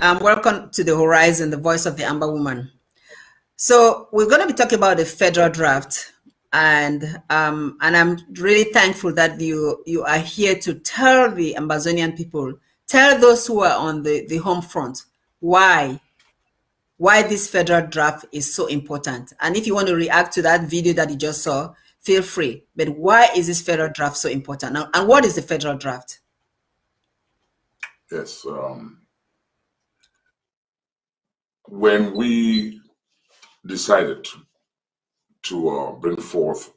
Welcome to the Horizon, the voice of the Amber Woman. So we're going to be talking about the federal draft, and I'm really thankful that you are here to tell the Ambazonian people, tell those who are on the home front, why this federal draft is so important. And if you want to react to that video that you just saw, feel free. But why is this federal draft so important now? And what is the federal draft? Yes. When we decided to bring forth,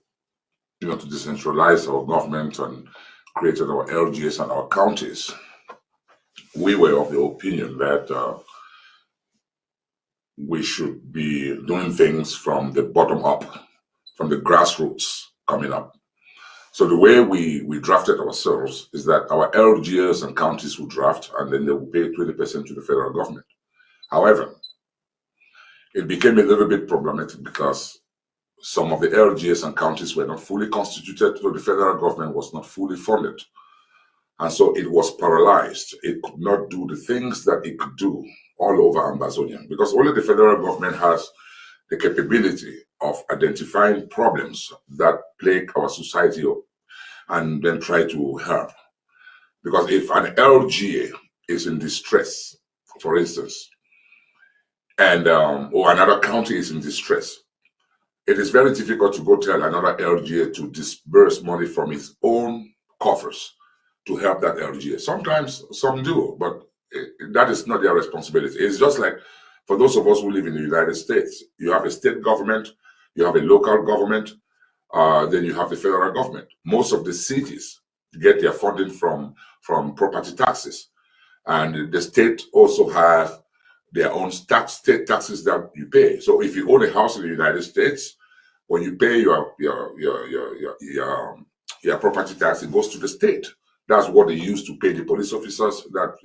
to decentralize our government and created our LGS and our counties, we were of the opinion that we should be doing things from the bottom up, from the grassroots coming up. So the way we drafted ourselves is that our LGS and counties will draft, and then they will pay 20% to the federal government. However, it became a little bit problematic because some of the LGS and counties were not fully constituted, so the federal government was not fully funded. And so it was paralyzed. It could not do the things that it could do all over Amazonia, because only the federal government has the capability of identifying problems that plague our society and then try to help. Because if an LGA is in distress, for instance, and or another county is in distress, it is very difficult to go tell another LGA to disburse money from its own coffers to help that LGA. Sometimes some do, but that is not their responsibility. It's just like for those of us who live in the United States, you have a state government, you have a local government, then you have the federal government. Most of the cities get their funding from property taxes, and the state also have their own state taxes that you pay. So if you own a house in the United States, when you pay your property tax, it goes to the state. That's what they use to pay the police officers that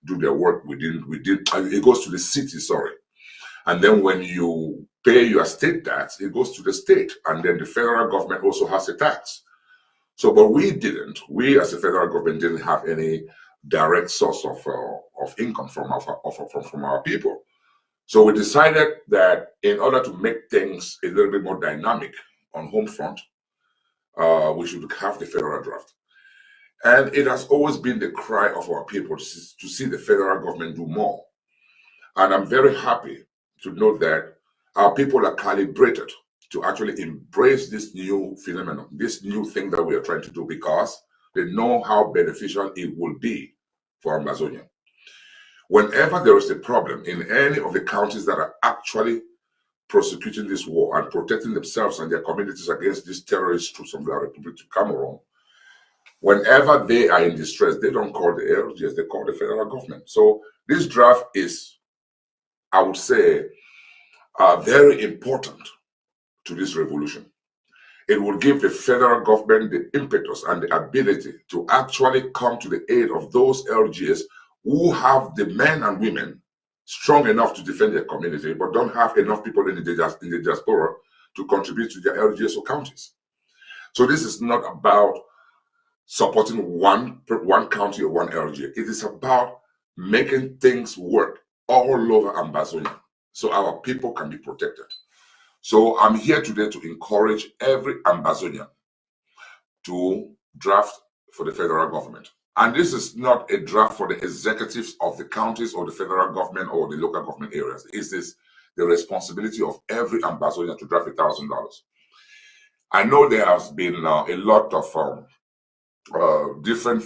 do their work within. It goes to the city, sorry. And then when you pay your state tax, it goes to the state, and then the federal government also has a tax. So, but we didn't. We, as a federal government, didn't have any direct source of income from our people. So we decided that in order to make things a little bit more dynamic on home front, we should have the federal draft. And it has always been the cry of our people to see the federal government do more. And I'm very happy to note that our people are calibrated to actually embrace this new phenomenon, this new thing that we are trying to do, because they know how beneficial it will be for Amazonia. Whenever there is a problem in any of the counties that are actually prosecuting this war and protecting themselves and their communities against these terrorist troops of the Republic of Cameroon, whenever they are in distress, they don't call the LGS, they call the federal government. So this draft is, I would say, very important to this revolution. It will give the federal government the impetus and the ability to actually come to the aid of those LGS who have the men and women strong enough to defend their community, but don't have enough people in the diaspora to contribute to their LGS or counties. So this is not about supporting one county or one LGA. It is about making things work all over Amazonia so our people can be protected. So I'm here today to encourage every Ambazonian to draft for the federal government. And this is not a draft for the executives of the counties or the federal government or the local government areas. It is the responsibility of every Ambazonian to draft $1,000. I know there has been a lot of different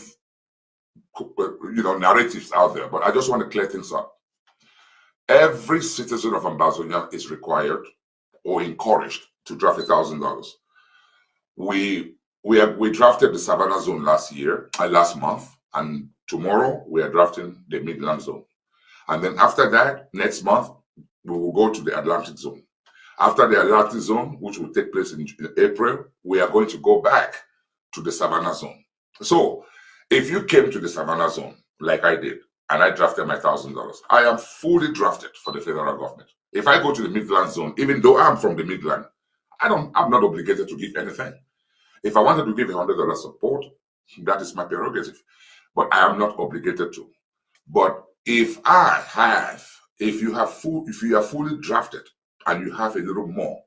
narratives out there, but I just want to clear things up. Every citizen of Amazonia is required or encouraged to draft $1,000. We drafted the Savannah zone last month, and tomorrow we are drafting the Midland zone. And then after that, next month, we will go to the Atlantic zone. After the Atlantic zone, which will take place in April, we are going to go back to the Savannah zone. So if you came to the Savannah zone, like I did, and I drafted my $1,000, I am fully drafted for the federal government. If I go to the Midland zone, even though I'm from the Midland, I'm not obligated to give anything. If I wanted to give $100 support, that is my prerogative, but I am not obligated to. But if you are fully drafted and you have a little more,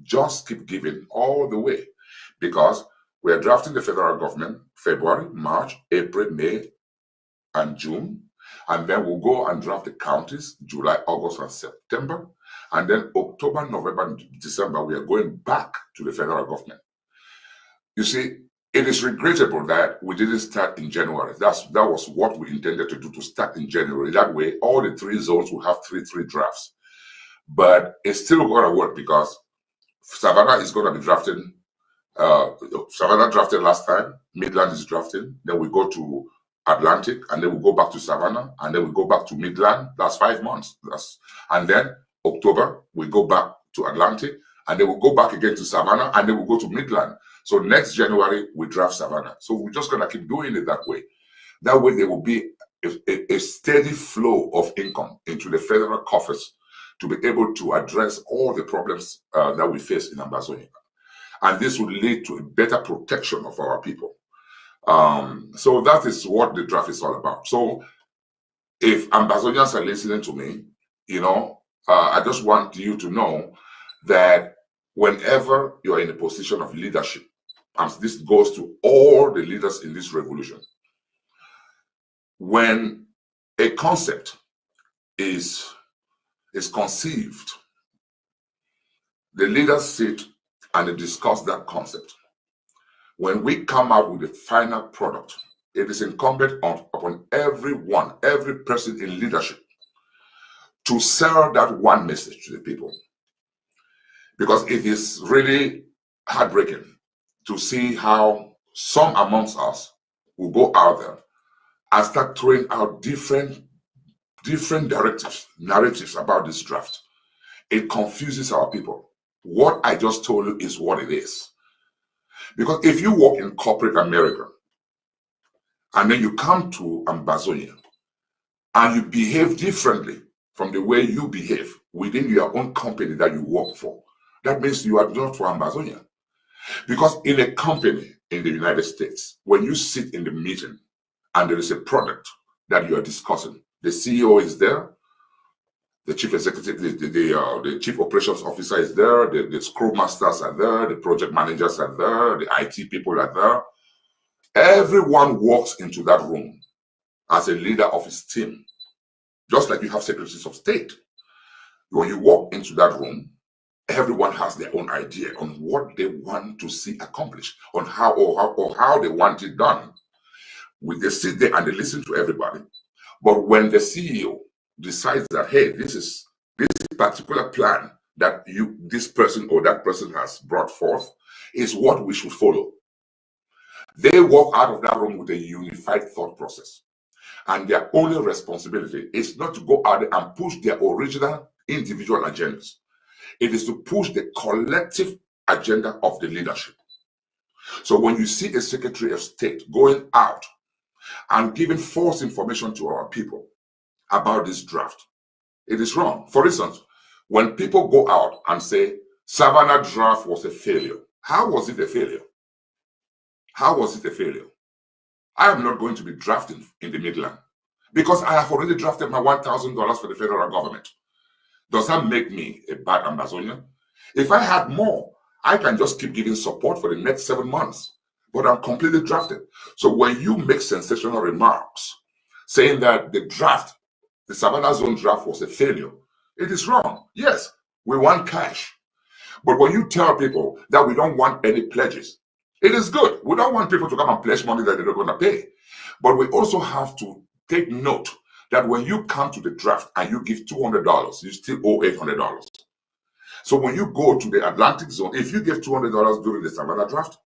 just keep giving all the way, because we are drafting the federal government February, March, April, May, and June, and then we'll go and draft the counties July, August, and September, and then October, November, and December we are going back to the federal government. You see, it is regrettable that we didn't start in January. That was what we intended to do, to start in January. That way, all the 3 zones will have three drafts. But it's still going to work, because Savannah is going to be drafting. Savannah drafted last time. Midland is drafting. Then we go to Atlantic, and then we go back to Savannah, and then we go back to Midland. That's 5 months. And then October, we go back to Atlantic, and then we'll go back again to Savannah, and then we'll go to Midland. So next January, we draft Savannah. So we're just going to keep doing it that way. That way, there will be a steady flow of income into the federal coffers to be able to address all the problems that we face in Ambazonia. And this will lead to a better protection of our people. So that is what the draft is all about. So if Ambazonians are listening to me, I just want you to know that whenever you're in a position of leadership, and this goes to all the leaders in this revolution, when a concept is conceived, the leaders sit and they discuss that concept. When we come out with the final product, it is incumbent upon every person in leadership, to sell that one message to the people. Because it is really heartbreaking to see how some amongst us will go out there and start throwing out different narratives about this draft. It confuses our people. What I just told you is what it is. Because if you work in corporate America, and then you come to Ambazonia, and you behave differently from the way you behave within your own company that you work for, that means you are not for Ambazonia. Because in a company in the United States, when you sit in the meeting and there is a product that you are discussing, the CEO is there, the chief executive, the chief operations officer is there, the scrum masters are there, the project managers are there, the IT people are there. Everyone walks into that room as a leader of his team, just like you have secretaries of state. When you walk into that room, everyone has their own idea on what they want to see accomplished, on how they want it done. They sit there and they listen to everybody. But when the CEO decides that, hey, this particular plan that this person or that person has brought forth is what we should follow, they walk out of that room with a unified thought process. And their only responsibility is not to go out there and push their original individual agendas. It is to push the collective agenda of the leadership. So when you see a Secretary of State going out and giving false information to our people about this draft, it is wrong. For instance, when people go out and say Savannah draft was a failure, how was it a failure? How was it a failure? I am not going to be drafting in the Midland because I have already drafted my $1,000 for the federal government. Does that make me a bad Ambazonian? If I had more, I can just keep giving support for the next 7 months, but I'm completely drafted. So when you make sensational remarks saying that the Savannah Zone draft was a failure, it is wrong. Yes, we want cash. But when you tell people that we don't want any pledges, it is good. We don't want people to come and pledge money that they're not going to pay. But we also have to take note that when you come to the draft and you give $200, you still owe $800. So when you go to the Atlantic Zone, if you give $200 during the Savannah draft,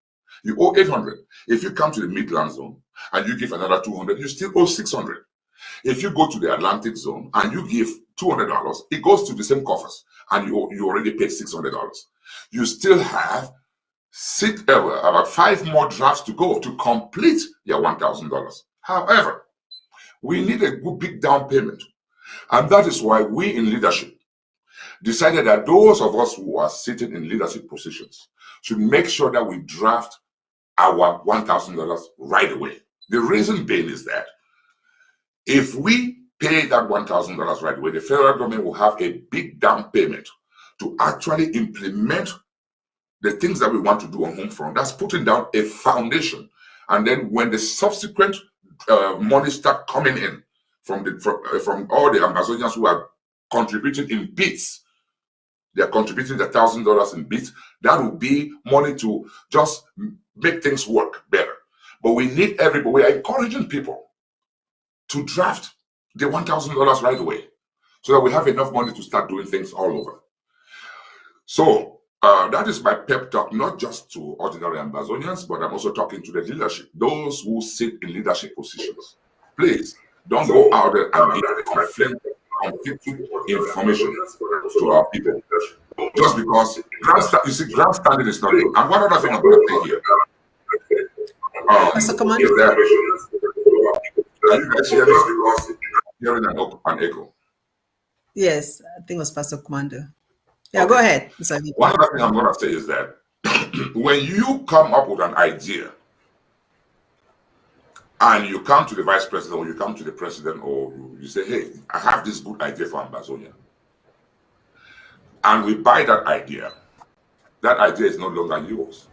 you owe $800. If you come to the Midland Zone and you give another $200, you still owe $600. If you go to the Atlantic Zone and you give $200, it goes to the same coffers and you already paid $600. You still have about 5 more drafts to go to complete your $1,000. However, we need a good big down payment. And that is why we in leadership decided that those of us who are sitting in leadership positions should make sure that we draft our $1,000 right away. The reason being is that if we pay that $1,000 right away, the federal government will have a big down payment to actually implement the things that we want to do on home front. That's putting down a foundation. And then when the subsequent money start coming in from all the Amazonians who are contributing in bits, they're contributing the $1,000 in bits, that will be money to just make things work better. But we need everybody, we are encouraging people to draft the $1,000 right away so that we have enough money to start doing things all over. So that is my pep talk, not just to ordinary Amazonians, but I'm also talking to the leadership, those who sit in leadership positions. Please don't go out there and give conflicting information to our people. Just because you see, grandstanding is not good. And one other thing I'm going to say here. Can you guys hear me? Hearing an echo. Yes, I think it was Pastor Commando. Yeah, okay. Go ahead. One other thing I'm going to say is that when you come up with an idea and you come to the vice president or you come to the president or you say, hey, I have this good idea for Amazonia, and we buy that idea is no longer yours.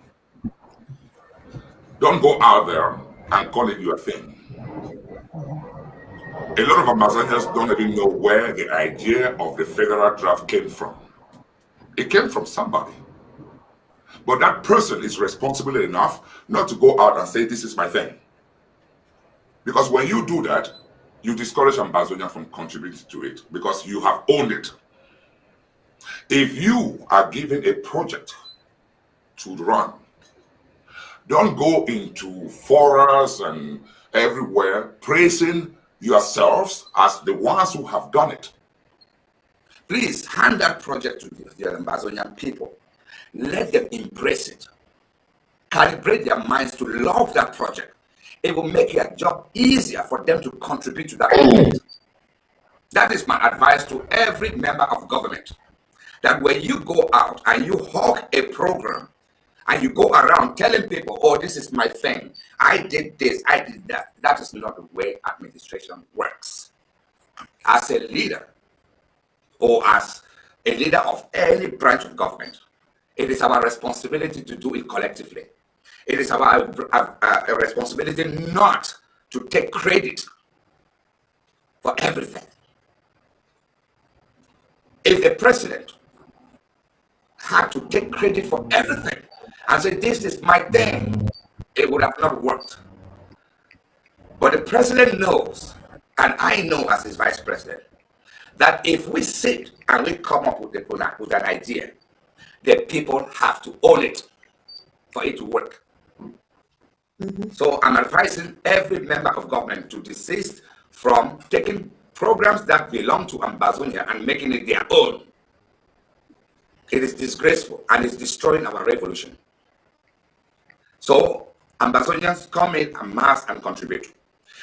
Don't go out there and call it your thing. A lot of Amazonians don't even know where the idea of the federal draft came from. It came from somebody. But that person is responsible enough not to go out and say, this is my thing. Because when you do that, you discourage Amazonians from contributing to it because you have owned it. If you are given a project to run, don't go into forums and everywhere praising yourselves as the ones who have done it. Please hand that project to the Amazonian people. Let them embrace it. Calibrate their minds to love that project. It will make your job easier for them to contribute to that project. That is my advice to every member of government. That when you go out and you hawk a program and you go around telling people, oh, this is my thing, I did this, I did that. That is not the way administration works. As a leader, or as a leader of any branch of government, it is our responsibility to do it collectively. It is our responsibility not to take credit for everything. If the president had to take credit for everything and say, this is my thing, it would have not worked. But the president knows, and I know as his vice president, that if we sit and we come up with an idea, the people have to own it for it to work. Mm-hmm. So I'm advising every member of government to desist from taking programs that belong to Amazonia and making it their own. It is disgraceful and it's destroying our revolution. So Amazonians come in en masse and contribute.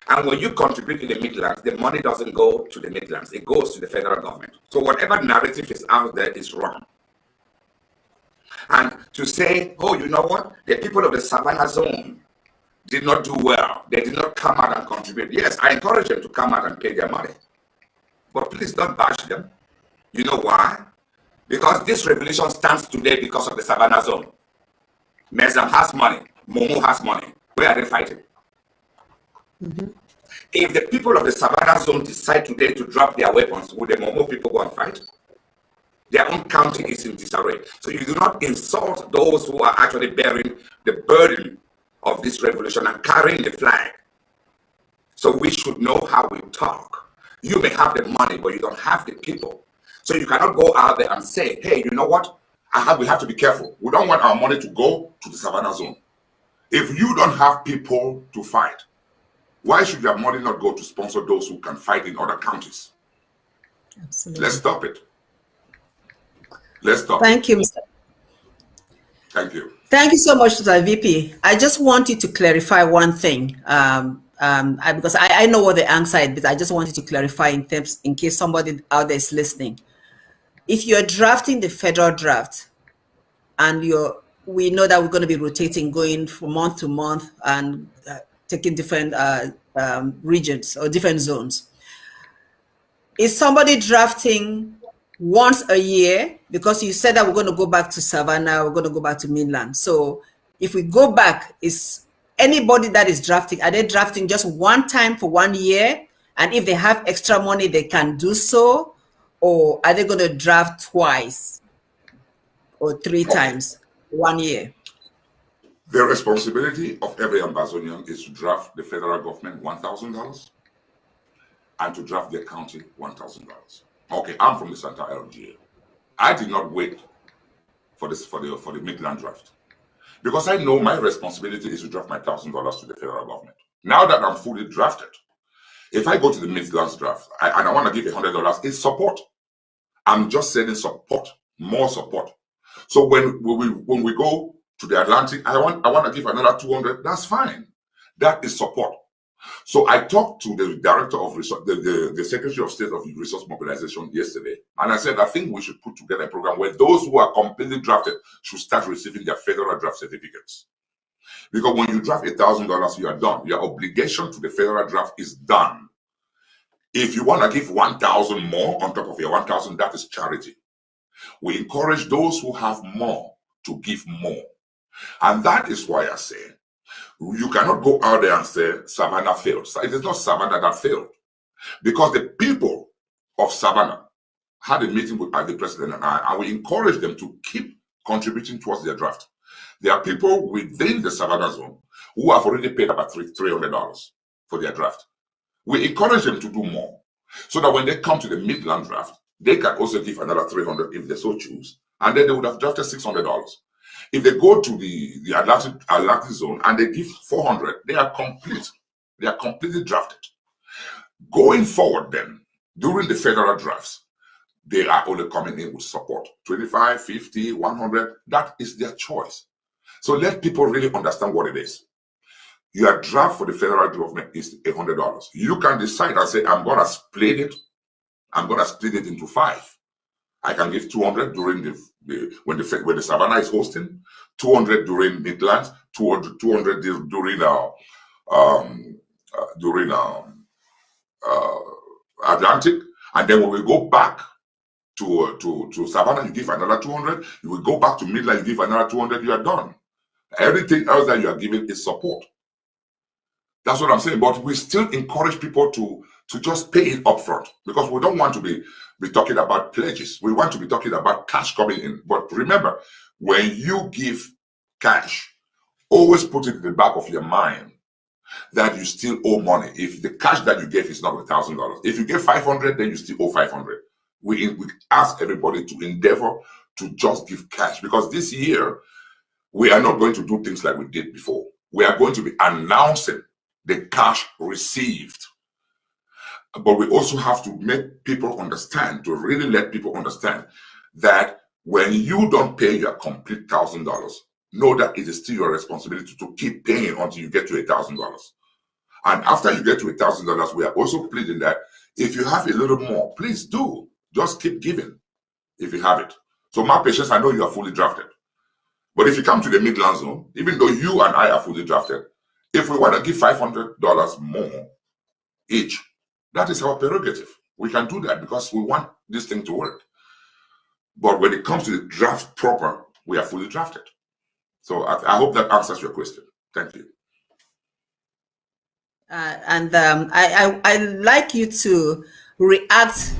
And when you contribute in the Midlands, the money doesn't go to the Midlands, it goes to the federal government. So whatever narrative is out there is wrong. And to say, oh, you know what? The people of the Savannah zone did not do well. They did not come out and contribute. Yes, I encourage them to come out and pay their money. But please don't bash them. You know why? Because this revolution stands today because of the Savannah zone. Mezam has money. Momo has money. Where are they fighting? Mm-hmm. If the people of the Savannah zone decide today to drop their weapons, will the Momo people go and fight? Their own county is in disarray. So you do not insult those who are actually bearing the burden of this revolution and carrying the flag. So we should know how we talk. You may have the money, but you don't have the people. So you cannot go out there and say, hey, you know what? We have to be careful. We don't want our money to go to the Savannah zone. If you don't have people to fight, why should your money not go to sponsor those who can fight in other counties? Absolutely. Let's stop it. Let's stop. Thank you, Mr. Thank you. Thank you so much, Mr. VP. I just wanted to clarify one thing, because I know what the answer is, but I just wanted to clarify in case somebody out there is listening. If you're drafting the federal draft, and we know that we're going to be rotating, going from month to month, and taking different regions or different zones. is somebody drafting once a year? Because you said that we're going to go back to Savannah, we're going to go back to mainland. So if we go back, is anybody that is drafting, are they drafting just one time for 1 year? And if they have extra money, they can do so? Or are they going to draft twice or three Okay. times 1 year? The responsibility of every Ambazonian is to draft the federal government $1,000 and to draft the county $1,000. Okay, I'm from the Santa LGA. I did not wait for the Midland draft because I know my responsibility is to draft my $1,000 to the federal government. Now that I'm fully drafted, if I go to the Midlands draft and I want to give $100, it's support. I'm just sending support, more support. So when we go to the Atlantic, I want to give another 200. That's fine. That is support. So I talked to the director of resource, the Secretary of State of Resource Mobilization yesterday, and I said I think we should put together a program where those who are completely drafted should start receiving their federal draft certificates. Because when you draft $1,000, you are done. Your obligation to the federal draft is done. If you want to give 1,000 more on top of your 1,000, that is charity. We encourage those who have more to give more. And that is why I say, you cannot go out there and say Savannah failed. It is not Savannah that failed. Because the people of Savannah had a meeting with the president and we encourage them to keep contributing towards their draft. There are people within the Savannah zone who have already paid about $300 for their draft. We encourage them to do more so that when they come to the Midland draft, they can also give another $300 if they so choose. And then they would have drafted $600. If they go to the Atlantic zone and they give $400, they are complete. They are completely drafted. Going forward then, during the federal drafts, they are only coming in with support. 25, 50, 100, that is their choice. So let people really understand what it is. Your draft for the federal government is $100. You can decide and say, I'm gonna split it. I'm gonna split it into 5. I can give 200 during when the Savannah is hosting, 200 during Midlands, 200 during Atlantic, and then when we go back to Savannah, you give another 200. You will go back to Midland, you give another 200. You are done. Everything else that you are giving is support. That's what I'm saying. But we still encourage people to just pay it upfront because we don't want to be talking about pledges. We want to be talking about cash coming in. But remember, when you give cash, always put it in the back of your mind that you still owe money. If the cash that you gave is not $1,000, if you gave 500, then you still owe 500. We ask everybody to endeavor to just give cash because this year we are not going to do things like we did before. We are going to be announcing the cash received. But we also have to make people understand, to really let people understand that when you don't pay your complete $1,000, know that it is still your responsibility to keep paying until you get to $1,000. And after you get to $1,000, we are also pleading that if you have a little more, please do. Just keep giving if you have it. So my patients, I know you are fully drafted. But if you come to the Midland zone, even though you and I are fully drafted, if we want to give $500 more each, that is our prerogative. We can do that because we want this thing to work. But when it comes to the draft proper, we are fully drafted. So I hope that answers your question. Thank you. I'd like you to react.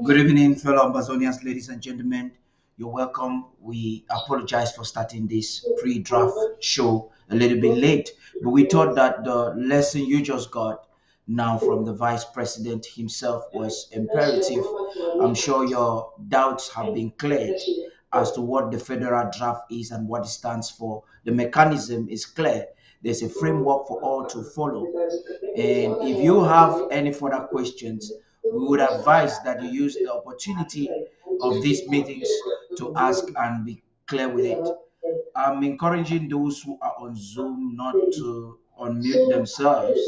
Good evening, fellow Amazonians, ladies and gentlemen. You're welcome. We apologize for starting this pre-draft show a little bit late, but we thought that the lesson you just got now from the Vice President himself was imperative. I'm sure your doubts have been cleared, as to what the federal draft is and what it stands for. The mechanism is clear. There's a framework for all to follow. And if you have any further questions, we would advise that you use the opportunity of these meetings to ask and be clear with it. I'm encouraging those who are on Zoom not to unmute themselves.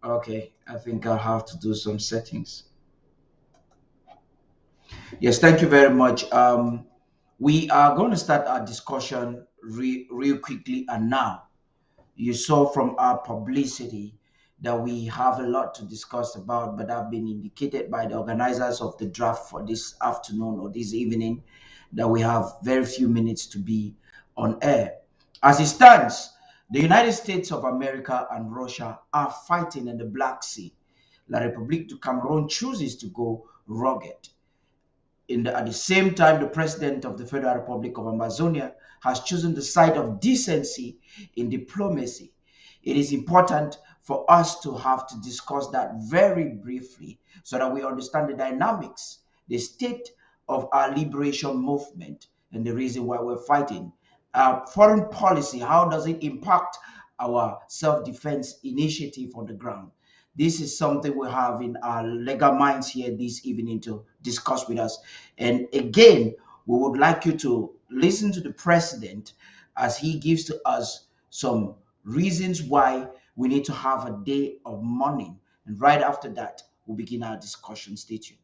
Okay, I think I'll have to do some settings. Yes, thank you very much. We are going to start our discussion real quickly and now. You saw from our publicity that we have a lot to discuss about, but have been indicated by the organizers of the draft for this afternoon or this evening that we have very few minutes to be on air. As it stands, the United States of America and Russia are fighting in the Black Sea. La République du Cameroon chooses to go rugged. At the same time, the president of the Federal Republic of Amazonia has chosen the side of decency in diplomacy. It is important for us to have to discuss that very briefly so that we understand the dynamics, the state of our liberation movement, and the reason why we're fighting. Foreign policy, how does it impact our self-defense initiative on the ground? This is something we have in our legal minds here this evening to discuss with us. And again, we would like you to listen to the president as he gives to us some reasons why we need to have a day of mourning. And right after that, we'll begin our discussion. Stay tuned.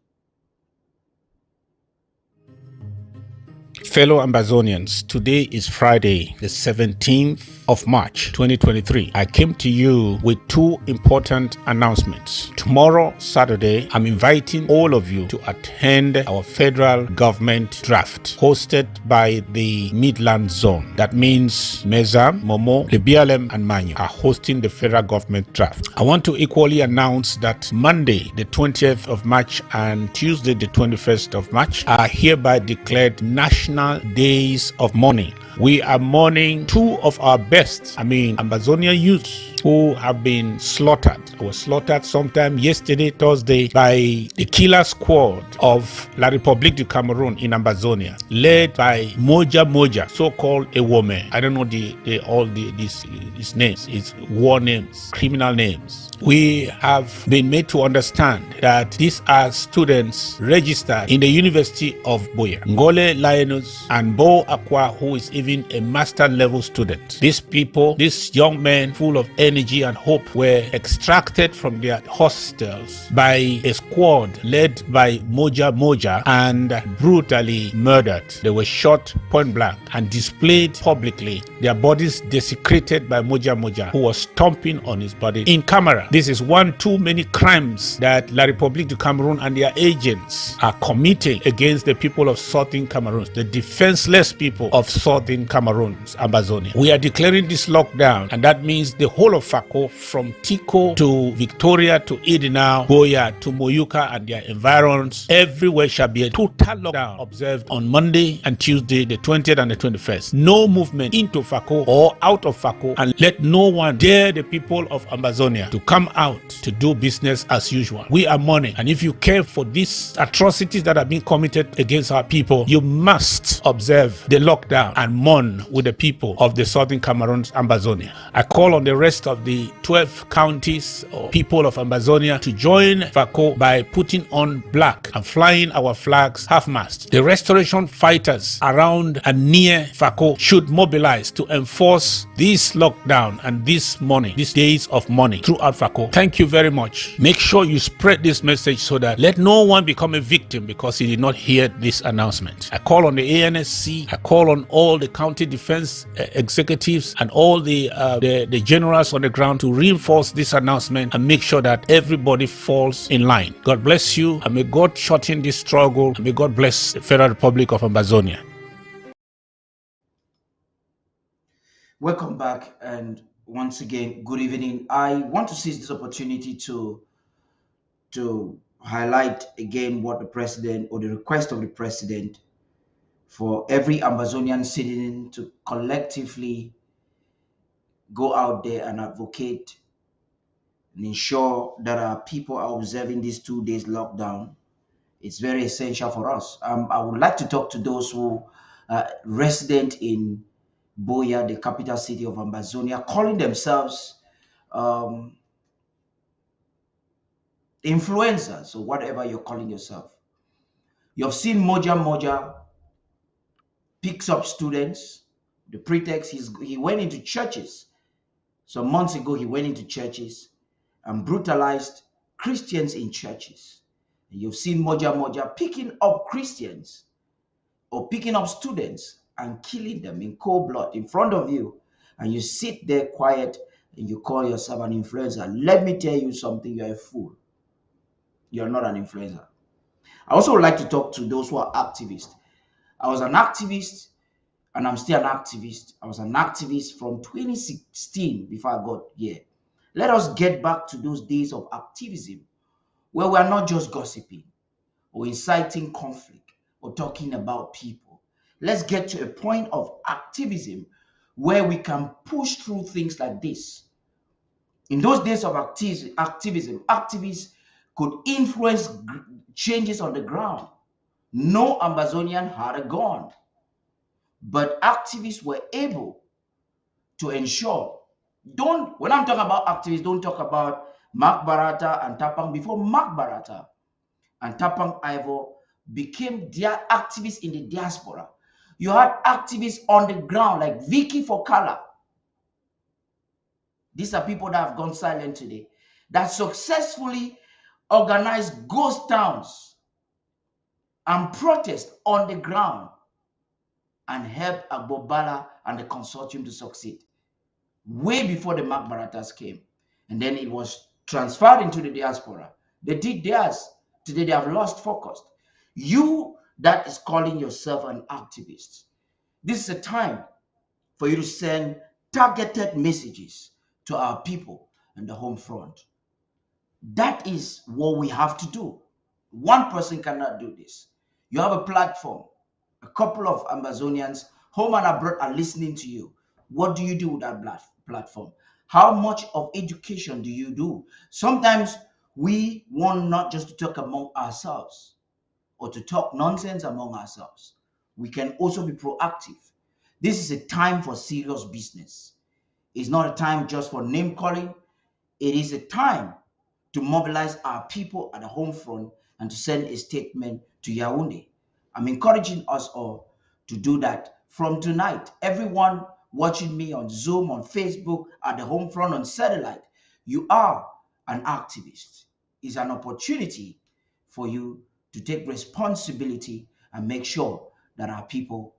Fellow Amazonians, today is Friday, the 17th of March, 2023. I came to you with two important announcements. Tomorrow, Saturday, I'm inviting all of you to attend our federal government draft hosted by the Midland Zone. That means Meza, Momo, Libialem, and Manyu are hosting the federal government draft. I want to equally announce that Monday, the 20th of March and Tuesday, the 21st of March are hereby declared National Days of Mourning. We are mourning two of our best, Amazonian youths who have been slaughtered. They were slaughtered sometime yesterday, Thursday, by the killer squad of La République du Cameroon in Amazonia, led by Moja Moja, so-called a woman. I don't know these names. It's war names, criminal names. We have been made to understand that these are students registered in the University of Boya. Ngole Lionels and Bo Aqua, who is even a master level student. These people, these young men full of energy and hope, were extracted from their hostels by a squad led by Moja Moja and brutally murdered. They were shot point blank and displayed publicly, their bodies desecrated by Moja Moja, who was stomping on his body in camera. This is one too many crimes that La République du Cameroon and their agents are committing against the people of Southern Cameroon, the defenseless people of Southern Cameroon, Amazonia. We are declaring this lockdown, and that means the whole of Fako, from Tiko to Victoria to Idinau, Boya to Moyuka and their environs, everywhere shall be a total lockdown observed on Monday and Tuesday, the 20th and the 21st. No movement into Fako or out of Fako, and let no one dare the people of Amazonia to come out to do business as usual. We are mourning, and if you care for these atrocities that are being committed against our people, you must observe the lockdown and mourn with the people of the Southern Cameroon, Amazonia. I call on the rest of the 12 counties or people of Amazonia to join FACO by putting on black and flying our flags half-mast. The restoration fighters around and near FACO should mobilize to enforce this lockdown and this mourning, these days of mourning throughout FACO. Thank you very much. Make sure you spread this message so that let no one become a victim because he did not hear this announcement. I call on the ANSC, I call on all the county defense executives and all the generals on the ground to reinforce this announcement and make sure that everybody falls in line. God bless you, and may God shorten this struggle, and may God bless the Federal Republic of Amazonia. Welcome back, and once again, good evening. I want to seize this opportunity to highlight again what the president, or the request of the president, for every Amazonian citizen to collectively go out there and advocate and ensure that our people are observing these 2 days lockdown It's very essential for us. I would like to talk to those who are resident in Buea, the capital city of Ambazonia, calling themselves influencers or whatever you're calling yourself. You've seen Moja Moja picks up students. The pretext he went into churches. Some months ago, he went into churches and brutalized Christians in churches. And you've seen Moja Moja picking up Christians or picking up students and killing them in cold blood in front of you. And you sit there quiet and you call yourself an influencer. Let me tell you something, you're a fool. You're not an influencer. I also would like to talk to those who are activists. I was an activist and I'm still an activist. I was an activist from 2016 before I got here. Let us get back to those days of activism where we are not just gossiping or inciting conflict or talking about people. Let's get to a point of activism where we can push through things like this. In those days of activism, activists could influence changes on the ground. No Amazonian had a gun, but activists were able to ensure. When I'm talking about activists, don't talk about Mark Barata and Tapang. Before Mark Barata and Tapang Ivor became their activists in the diaspora, you had activists on the ground like Vicky Fokala. These are people that have gone silent today, that successfully organized ghost towns and protest on the ground and help Agbobala and the consortium to succeed way before the Mark Baratas came. And then it was transferred into the diaspora. They did theirs. Today they have lost focus. You that is calling yourself an activist, this is a time for you to send targeted messages to our people in the home front. That is what we have to do. One person cannot do this. You have a platform. A couple of Amazonians, home and abroad, are listening to you. What do you do with that platform? How much of education do you do? Sometimes we want not just to talk among ourselves or to talk nonsense among ourselves. We can also be proactive. This is a time for serious business. It's not a time just for name calling. It is a time to mobilize our people at the home front and to send a statement to Yaoundé. I'm encouraging us all to do that from tonight. Everyone watching me on Zoom, on Facebook, at the home front, on satellite, you are an activist. It's an opportunity for you to take responsibility and make sure that our people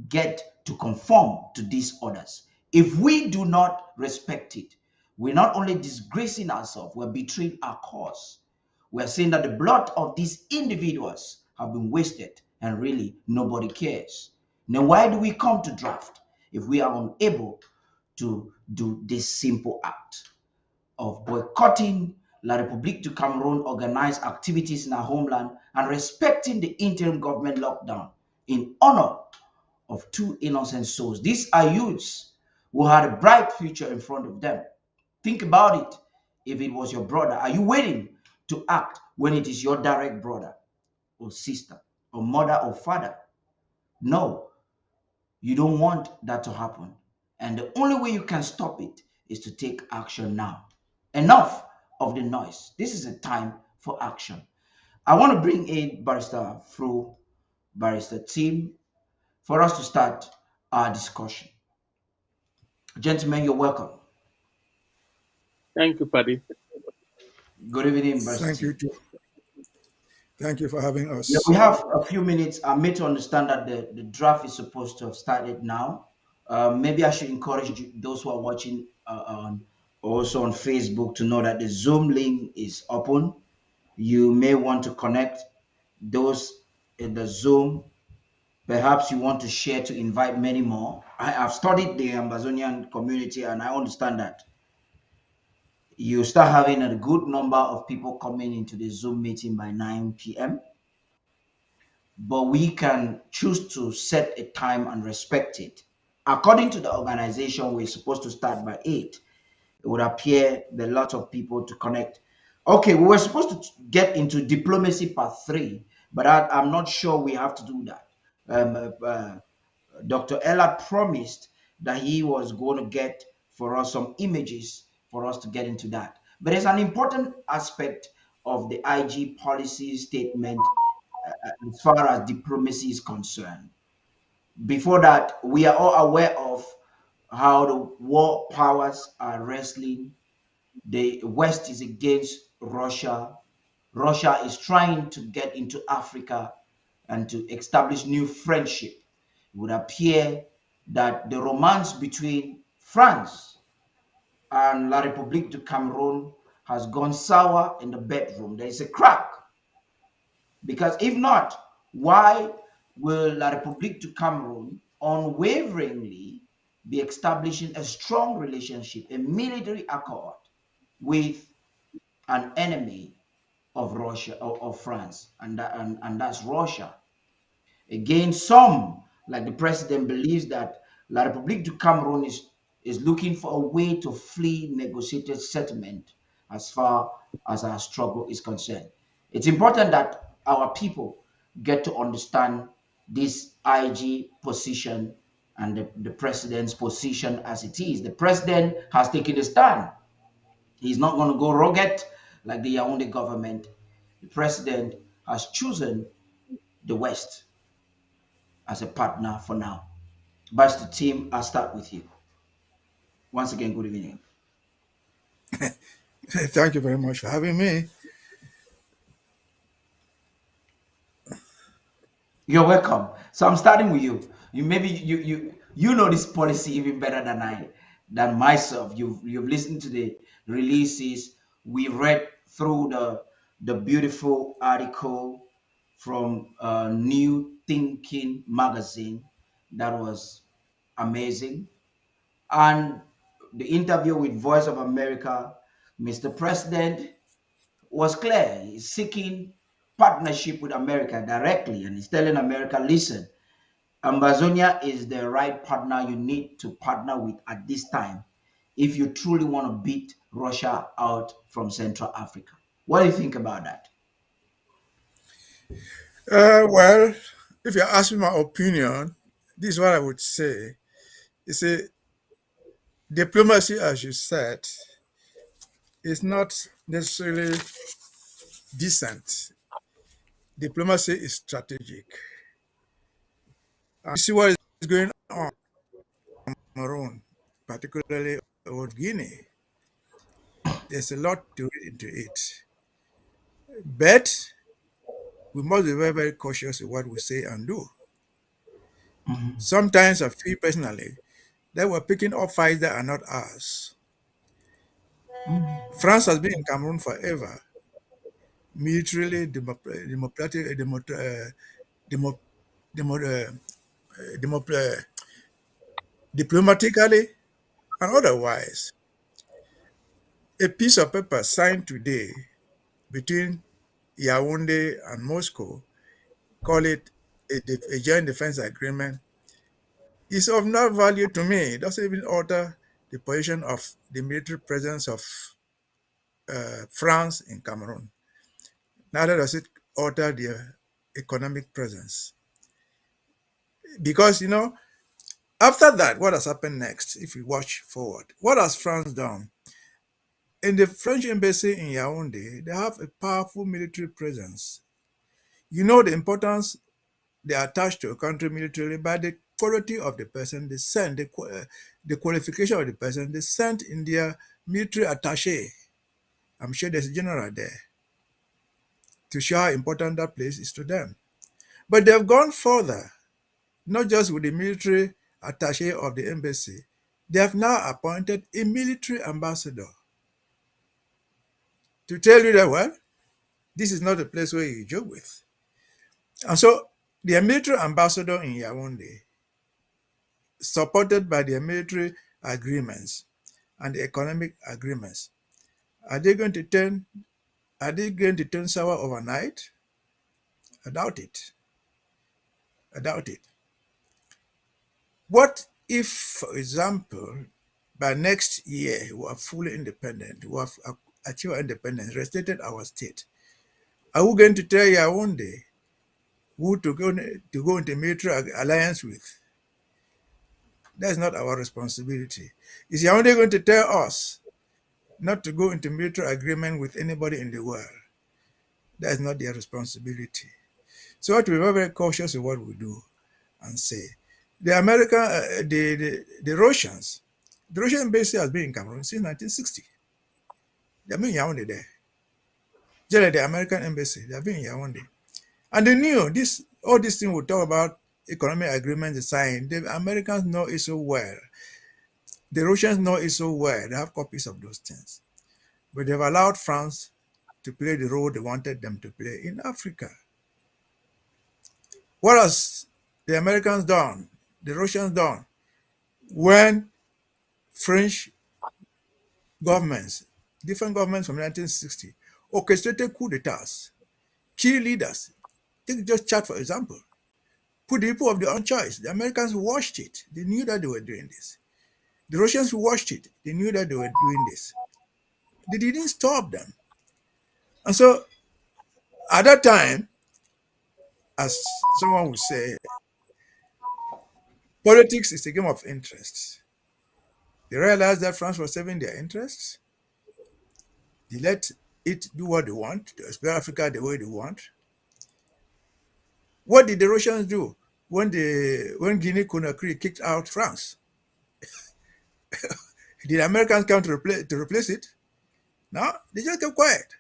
get to conform to these orders. If we do not respect it, we're not only disgracing ourselves, we're betraying our cause. We're saying that the blood of these individuals have been wasted and really nobody cares. Now, why do we come to draft if we are unable to do this simple act of boycotting La République du Cameroon organized activities in our homeland and respecting the interim government lockdown in honor of two innocent souls? These are youths who had a bright future in front of them. Think about it. If it was your brother, are you waiting to act when it is your direct brother or sister or mother or father? No, you don't want that to happen. And the only way you can stop it is to take action now. Enough of the noise. This is a time for action. I want to bring in Barrister Fru, Barrister Team, for us to start our discussion. Gentlemen, you're welcome. Thank you, Paddy. Good evening, Barrister. Thank you, Joe. Thank you for having us. Yeah, we have a few minutes. I'm made to understand that the draft is supposed to have started now. Maybe I should encourage those who are watching also on Facebook to know that the Zoom link is open. You may want to connect those in the Zoom. Perhaps you want to share to invite many more. I have studied the Amazonian community and I understand that you start having a good number of people coming into the Zoom meeting by 9 p.m. But we can choose to set a time and respect it. According to the organization, we're supposed to start by 8. It would appear there are lots of people to connect. Okay, we were supposed to get into diplomacy part 3, But I'm not sure we have to do that. Dr. Ella promised that he was going to get for us some images for us to get into that. But there's an important aspect of the IG policy statement as far as diplomacy is concerned. Before that, we are all aware of how the war powers are wrestling. The West is against Russia. Russia is trying to get into Africa and to establish new friendship. It would appear that the romance between France and La République du Cameroon has gone sour in the bedroom. There is a crack. Because if not, why will La République du Cameroon unwaveringly be establishing a strong relationship, a military accord with an enemy of Russia, of France, and that's Russia? Again, some, like the president, believes that La République du Cameroon is looking for a way to flee negotiated settlement as far as our struggle is concerned. It's important that our people get to understand this IG position and the president's position as it is. The president has taken a stand. He's not going to go rugged like the Yaoundé government. The president has chosen the West as a partner for now. But the team, I'll start with you. Once again, good evening. Thank you very much for having me. You're welcome. So I'm starting with you. You know this policy even better than myself. You've listened to the releases. We read through the beautiful article from New Thinking magazine. That was amazing. And the interview with Voice of America, Mr. President was clear. He's seeking partnership with America directly, and he's telling America, listen, Ambazonia is the right partner you need to partner with at this time if you truly want to beat Russia out from Central Africa. What do you think about that? Well, if you ask me my opinion, this is what I would say. You see, diplomacy, as you said, is not necessarily decent. Diplomacy is strategic. And you see what is going on in Cameroon, particularly about Guinea. There's a lot to read into it. But we must be very, very cautious of what we say and do. Mhm. Sometimes I feel personally that we're picking up fights that are not ours. Mhm. France has been in Cameroon forever, militarily, democratic, demo, demo, demo, diplomatically, and otherwise. A piece of paper signed today between Yaoundé and Moscow, call it a joint defense agreement, is of no value to me. It doesn't even alter the position of the military presence of France in Cameroon. Neither does it alter their economic presence. Because, after that, what has happened next, if we watch forward? What has France done? In the French embassy in Yaoundé, they have a powerful military presence. You know the importance they attach to a country militarily by the quality of the person they send, the qualification of the person they sent in their military attaché. I'm sure there's a general there to show how important that place is to them. But they've gone further, not just with the military attaché of the embassy. They have now appointed a military ambassador to tell you that, well, this is not a place where you joke with. And so their military ambassador in Yaoundé, supported by their military agreements and the economic agreements, are they going to turn sour overnight? I doubt it. I doubt it. What if, for example, by next year we are fully independent, we have achieved our independence, restated our state? Are we going to tell Yaoundé who to go into military alliance with. That's not our responsibility. Is Yaoundé going to tell us not to go into military agreement with anybody in the world? That is not their responsibility. So we have to be very, very cautious of what we do and say. The the Russians, the Russian embassy has been in Cameroon since 1960. They have been in Yaoundé there. Just like the American embassy, they have been in Yaoundé. And they knew all these things we talk about economic agreements signed. The Americans know it so well. The Russians know it so well. They have copies of those things. But they've allowed France to play the role they wanted them to play in Africa. What has the Americans done, the Russians done, when French governments, different governments from 1960, orchestrated coup d'etats, kill leaders? Take just Chad, for example. Put the people of their own choice. The Americans watched it. They knew that they were doing this. The Russians watched it. They knew that they were doing this. They didn't stop them. And so at that time, as someone would say, politics is a game of interests. They realized that France was serving their interests. They let it do what they want, to explore Africa the way they want. What did the Russians do when Guinea-Conakry kicked out France? Did the Americans come to replace it? No, they just kept quiet.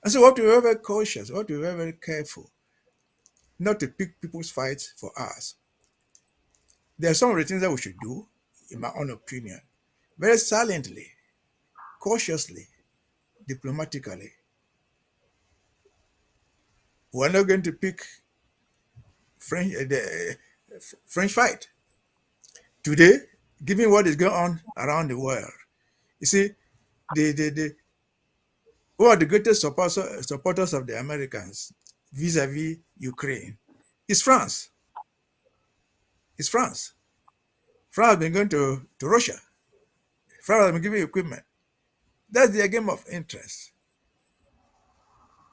And so we have to be very, very cautious, we have to be very, very careful not to pick people's fights for us. There are some of the things that we should do, in my own opinion, very silently, cautiously, diplomatically. We're not going to pick the French fight. Today, given what is going on around the world, you see, who are the greatest supporters of the Americans vis-a-vis Ukraine? It's France. It's France. France has been going to Russia. France has been giving equipment. That's their game of interest.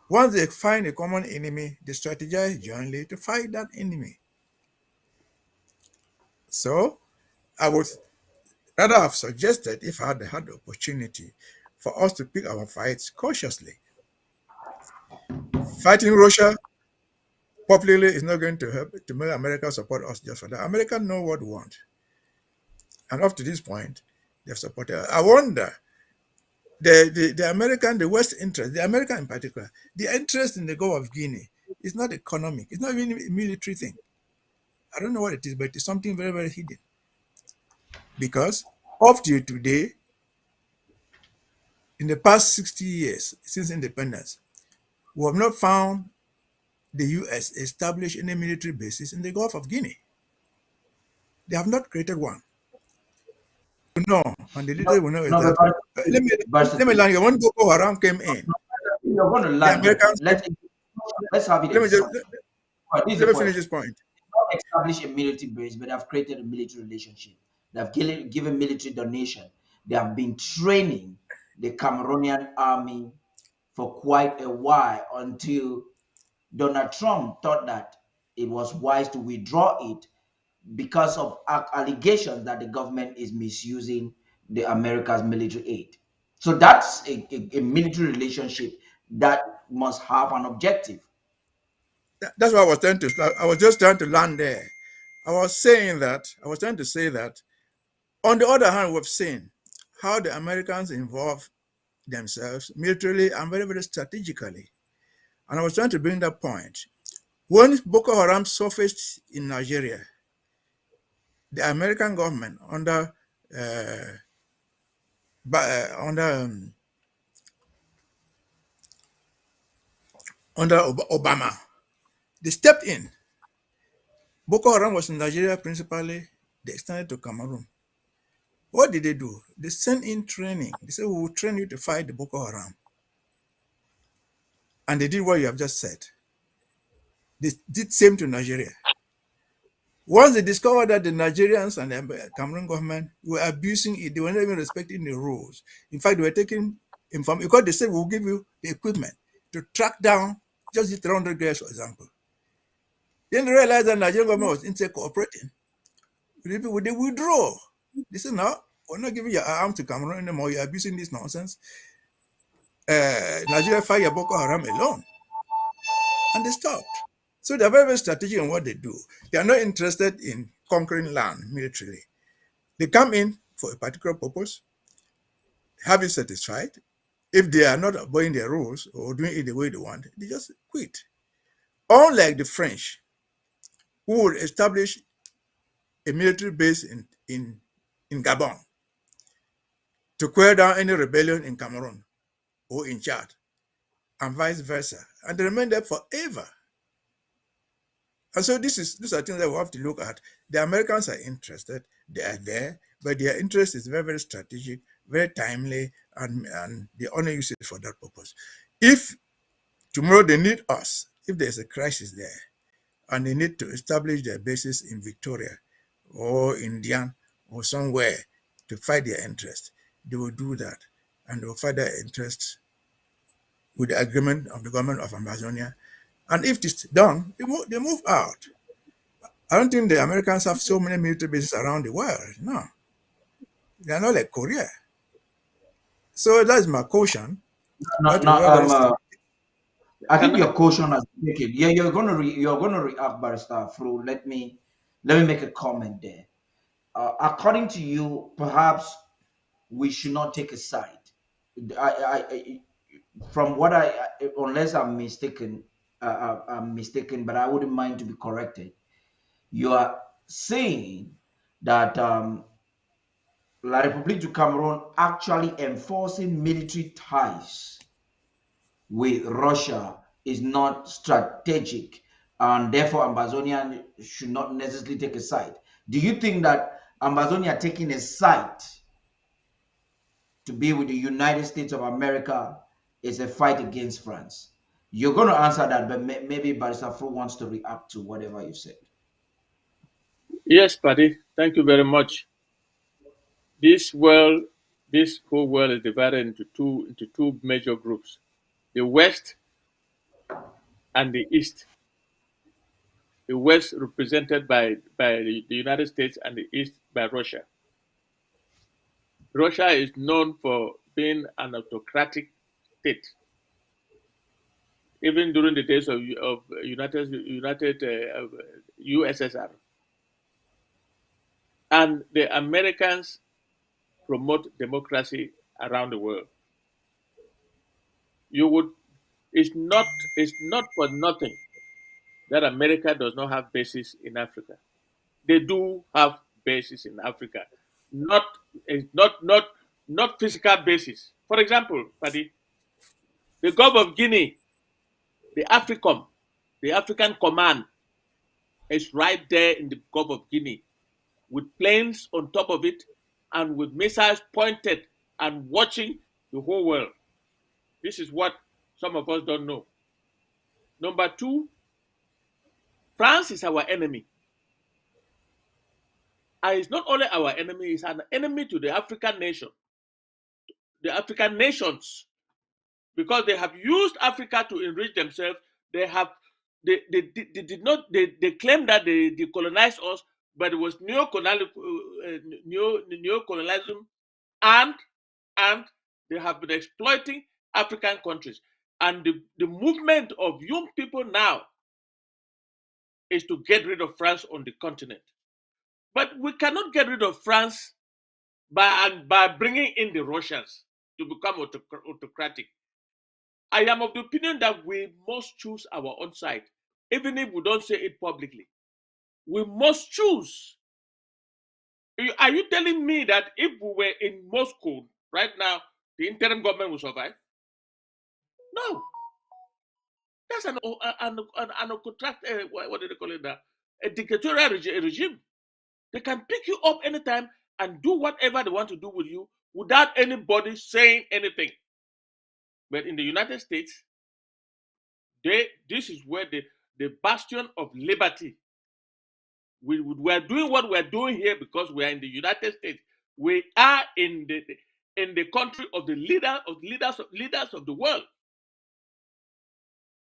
Once they find a common enemy, they strategize jointly to fight that enemy. So I would rather have suggested, if I had had the opportunity, for us to pick our fights cautiously. Fighting Russia popularly is not going to help to make America support us just for that. Americans know what we want. And up to this point, they've supported us. I wonder, the West interest, the American in particular, the interest in the Gulf of Guinea is not economic. It's not even a military thing. I don't know what it is, but it's something very, very hidden. Because up to today, in the past 60 years since independence, we have not found the US establish any military bases in the Gulf of Guinea. They have not created one. No, and the little we know is that. Let me learn. When Boko Haram came in, you're going to learn. Let's have it. Let me finish this point. Not establish a military base, but they've created a military relationship. They've given military donation. They have been training the Cameroonian army for quite a while until Donald Trump thought that it was wise to withdraw it because of allegations that the government is misusing the America's military aid. So that's a military relationship that must have an objective. That's what I was trying to. I was just trying to land there. I was trying to say that. On the other hand, we've seen how the Americans involve themselves militarily and very, very strategically. And I was trying to bring that point. When Boko Haram surfaced in Nigeria, the American government under Obama, they stepped in. Boko Haram was in Nigeria principally. They extended to Cameroon. What did they do? They sent in training. They said, we will train you to fight the Boko Haram. And they did what you have just said. They did same to Nigeria. Once they discovered that the Nigerians and the Cameroon government were abusing it, they were not even respecting the rules. In fact, they were taking because they said, we'll give you the equipment to track down just the 300 guys, for example. Then they realized that Nigerian government was instead cooperating with the people. They withdraw. They said, no, we're not giving your arm to Cameroon anymore. You're abusing this nonsense. Nigeria fire Boko Haram alone. And they stopped. So they're very, very strategic in what they do. They are not interested in conquering land militarily. They come in for a particular purpose, have it satisfied. If they are not obeying their rules or doing it the way they want, they just quit. Unlike the French, who would establish a military base in Gabon to quell down any rebellion in Cameroon or in Chad, and vice versa. And they remain there forever. And so these are things that we have to look at. The Americans are interested, they are there, but their interest is very, very strategic, very timely, and they only use it for that purpose. If tomorrow they need us, if there's a crisis there, and they need to establish their bases in Victoria or Indian or somewhere to fight their interest, they will do that. And they will fight their interests with the agreement of the government of Amazonia. And if it's done, they move out. I don't think the Americans have so many military bases around the world. No. They are not like Korea. So that's my caution. No, But no, we're very I think your caution has been taken. Yeah, you're gonna react, Barrister Fru. Let me make a comment there. According to you, perhaps we should not take a side. From what unless I'm mistaken, but I wouldn't mind to be corrected. You are saying that La République du Cameroon actually enforcing military ties with Russia is not strategic, and therefore Ambazonia should not necessarily take a side. Do you think that Ambazonia taking a side to be with the United States of America is a fight against France? You're going to answer that, but maybe Barrister Fru wants to react to whatever you said. Yes, Paddy, thank you very much. This whole world is divided into two major groups: the West and the East. The West represented by the United States and the East by Russia. Russia is known for being an autocratic state. Even during the days of United USSR, and the Americans promote democracy around the world. It's not for nothing that America does not have bases in Africa. They do have bases in Africa, not not physical bases. For example, Paddy, the Gulf of Guinea, the AFRICOM, the African Command, is right there in the Gulf of Guinea, with planes on top of it and with missiles pointed and watching the whole world. This is what some of us don't know. Number two, France is our enemy. And it's not only our enemy, it's an enemy to the African nations, because they have used Africa to enrich themselves. They did not they claim that they decolonized us, but it was neocolonialism, and they have been exploiting African countries. And the movement of young people now is to get rid of France on the continent. But we cannot get rid of France by bringing in the Russians to become autocratic. I am of the opinion that we must choose our own side, even if we don't say it publicly. We must choose. Are you telling me that if we were in Moscow right now, the interim government will survive? No. That's what do they call it now? A dictatorial regime. They can pick you up anytime and do whatever they want to do with you without anybody saying anything. But in the United States, this is where the bastion of liberty. We're doing what we're doing here because we are in the United States. We are in the country of the leaders of the world.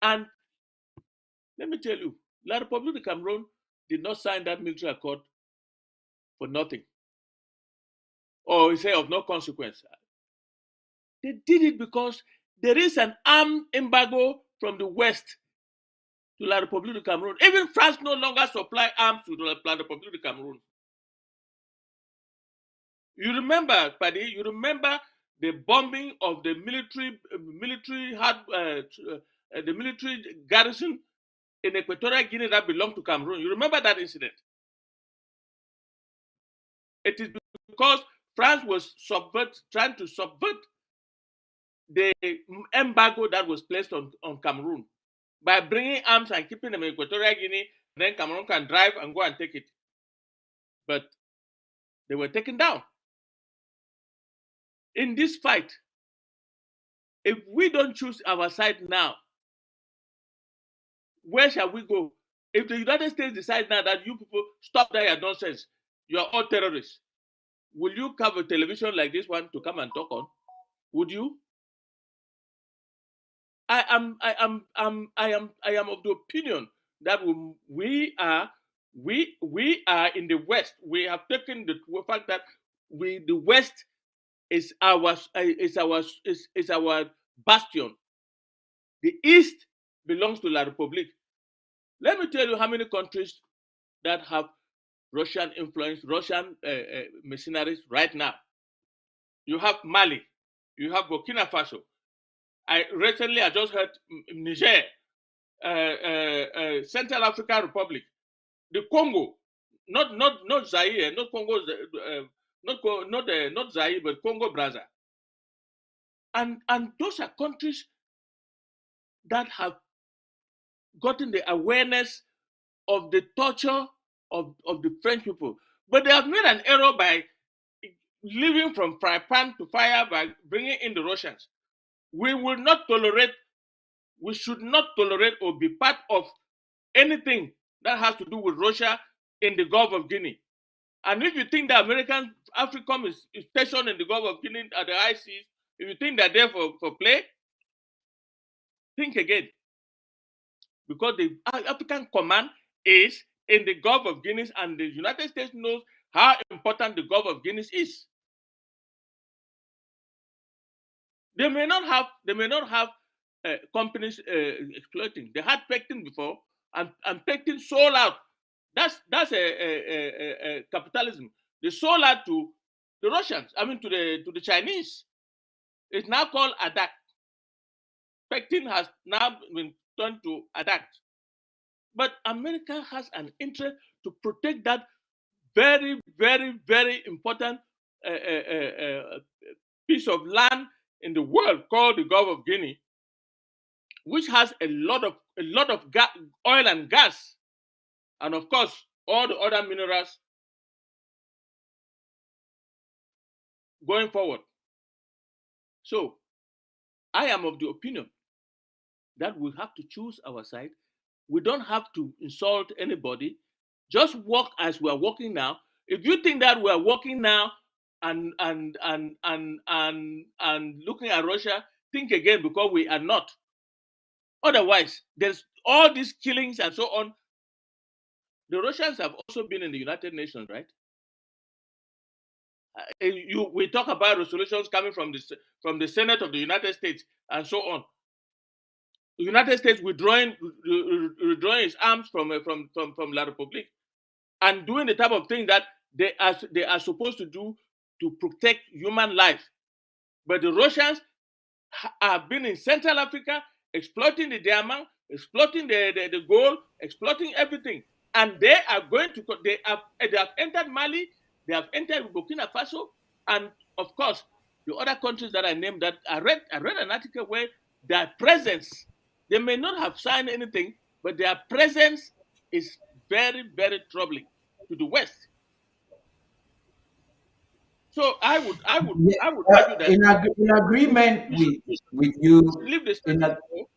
And let me tell you, La République de Cameroon did not sign that military accord for nothing, or say of no consequence. They did it because there is an armed embargo from the West to La République de Cameroon. Even France no longer supply arms to La République de Cameroon. You remember, Paddy, you remember the bombing of the military garrison in Equatorial Guinea that belonged to Cameroon. You remember that incident? It is because France was trying to subvert the embargo that was placed on Cameroon by bringing arms and keeping them in Equatorial Guinea. Then Cameroon can drive and go and take it. But they were taken down. In this fight, if we don't choose our side now, where shall we go? If the United States decide now that you people stop that nonsense, you are all terrorists, will you cover television like this one to come and talk on? Would you? I am of the opinion that we are in the West. We have taken the fact that the West is our bastion. The East belongs to La République. Let me tell you how many countries that have Russian influence, Russian mercenaries right now. You have Mali, you have Burkina Faso. I just heard Niger, Central African Republic, the Congo, not Zaire, not Congo, not Zaire, but Congo Brazza. And those are countries that have gotten the awareness of the torture of the French people. But they have made an error by living from fry pan to fire by bringing in the Russians. We should not tolerate or be part of anything that has to do with Russia in the Gulf of Guinea. And if you think that American AFRICOM is stationed in the Gulf of Guinea at the high seas, if you think they're there for play, think again. Because the African command is in the Gulf of Guinea, and the United States knows how important the Gulf of Guinea is. They may not have companies exploiting. They had Pectin before, and Pectin sold out. That's a capitalism. They sold out to the Russians. I mean, to the Chinese. It's now called ADAC. Pectin has now been turned to ADAC. But America has an interest to protect that very, very, very important piece of land in the world called the Gulf of Guinea, which has a lot of oil and gas, and of course all the other minerals going forward. So I am of the opinion that we have to choose our side. We don't have to insult anybody. Just walk as we are walking now. If you think that we are walking now and looking at Russia, think again, because we are not. Otherwise, there's all these killings and so on. The Russians have also been in the United Nations, right? We talk about resolutions coming from the Senate of the United States and so on. The United States withdrawing its arms from La République and doing the type of thing that they are supposed to do to protect human life. But the Russians have been in Central Africa exploiting the diamond, exploiting the gold, exploiting everything. And they have entered Mali, they have entered Burkina Faso, and of course the other countries that I named. That I read an article where their presence, they may not have signed anything, but their presence is very, very troubling to the West. So I would argue that in agreement with you. Leave the status quo.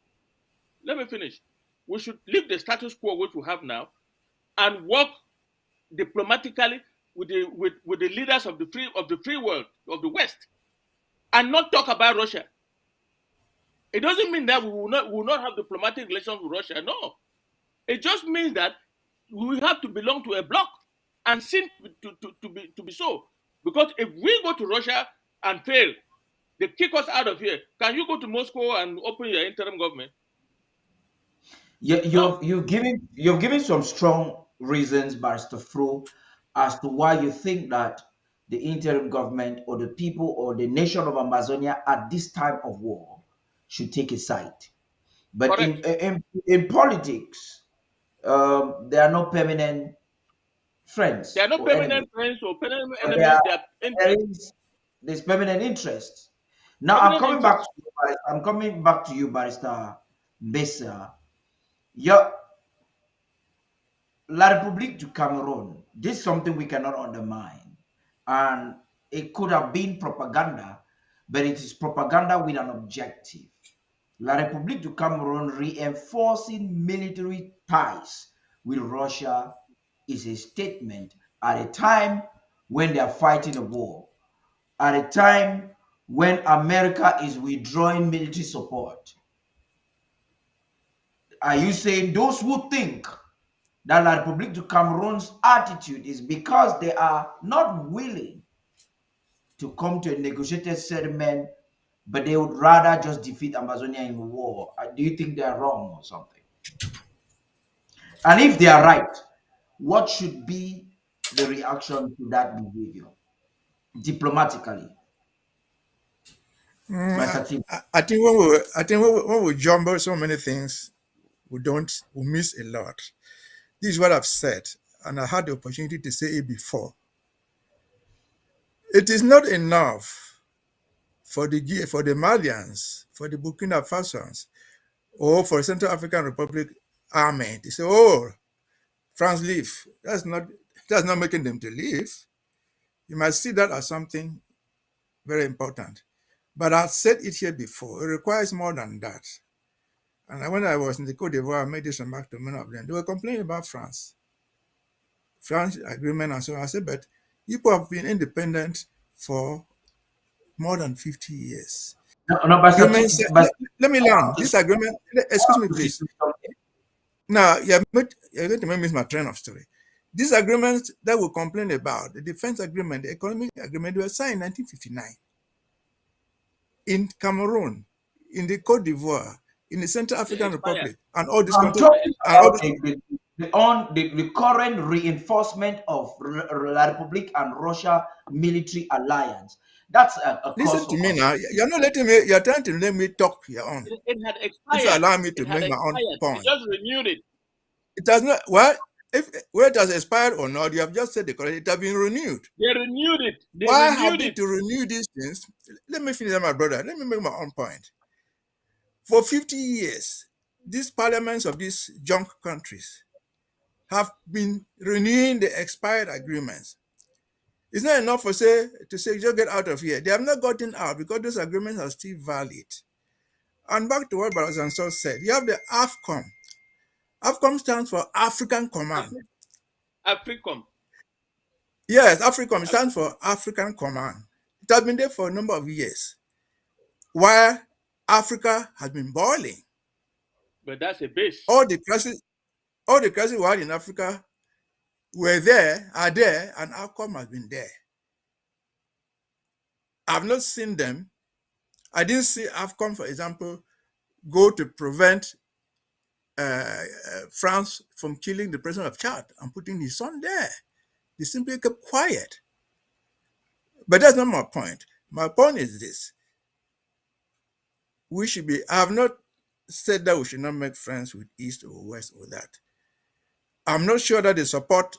Let me finish. We should leave the status quo which we have now, and work diplomatically with the leaders of the free world, of the West, and not talk about Russia. It doesn't mean that we will not have diplomatic relations with Russia. No, It just means that we have to belong to a bloc and seem to be so. Because if we go to Russia and fail, they kick us out of here. Can you go to Moscow and open your interim government? No. You've given some strong reasons, Barrister Fro, as to why you think that the interim government or the people or the nation of Amazonia at this time of war should take a side. But Correct. in politics, there are no permanent They friends are not or enemies. permanent friends or permanent But there enemies. They are there is there's permanent interest. Now permanent interests. I'm coming back to you, Barrister Bessa. Your La République du Cameroon, this is something we cannot undermine. And it could have been propaganda, but it is propaganda with an objective. La République du Cameroon reinforcing military ties with Russia is a statement at a time when they are fighting a war, at a time when America is withdrawing military support. Are you saying those who think that La République du Cameroon's attitude is because they are not willing to come to a negotiated settlement, but they would rather just defeat Amazonia in war? Do you think they are wrong or something? And if they are right, what should be the reaction to that behavior diplomatically? Master Tim. I think when we jumble so many things, we miss a lot. This is what I've said, and I had the opportunity to say it before. It is not enough for the Malians, for the Burkina Fasons, or for Central African Republic army to say, "Oh, France leave." That's not making them to leave. You must see that as something very important. But I've said it here before. It requires more than that. And when I was in the Côte d'Ivoire, I made this remark to many of them. They were complaining about France agreement and so on. I said, but people have been independent for more than 50 years. No, Master Tim, Let me learn. This agreement, excuse me, please. Now, you're going to make me miss my train of story. These agreements that we complain about, the defense agreement, the economic agreement, were signed in 1959 in Cameroon, in the Côte d'Ivoire, in the Central African Republic, and all these countries. The current reinforcement of La République and Russia military alliance. That's a Listen to me now. You're not letting me. You're trying to let me talk your own. It had expired. If you allow me to make my own point, they just renewed it. It has not. Well, whether it has expired or not, you have just said the correct. It has been renewed. They renewed it. Why have they to renew these things? Let me finish, my brother. Let me make my own point. For 50 years, these parliaments of these junk countries have been renewing the expired agreements. It's not enough to say just get out of here. They have not gotten out because those agreements are still valid. And back to what Barazan said, you have the AFCOM. AFCOM stands for African Command. AFRICOM. Yes, AFRICOM stands for African Command. It has been there for a number of years, while Africa has been boiling. But that's a base. All the crises we had in Africa are there, and AFCOM has been there. I've not seen them. I didn't see AFCOM, for example, go to prevent France from killing the president of Chad and putting his son there. They simply kept quiet. But that's not my point. My point is this. I have not said that we should not make friends with East or West or that. I'm not sure that the support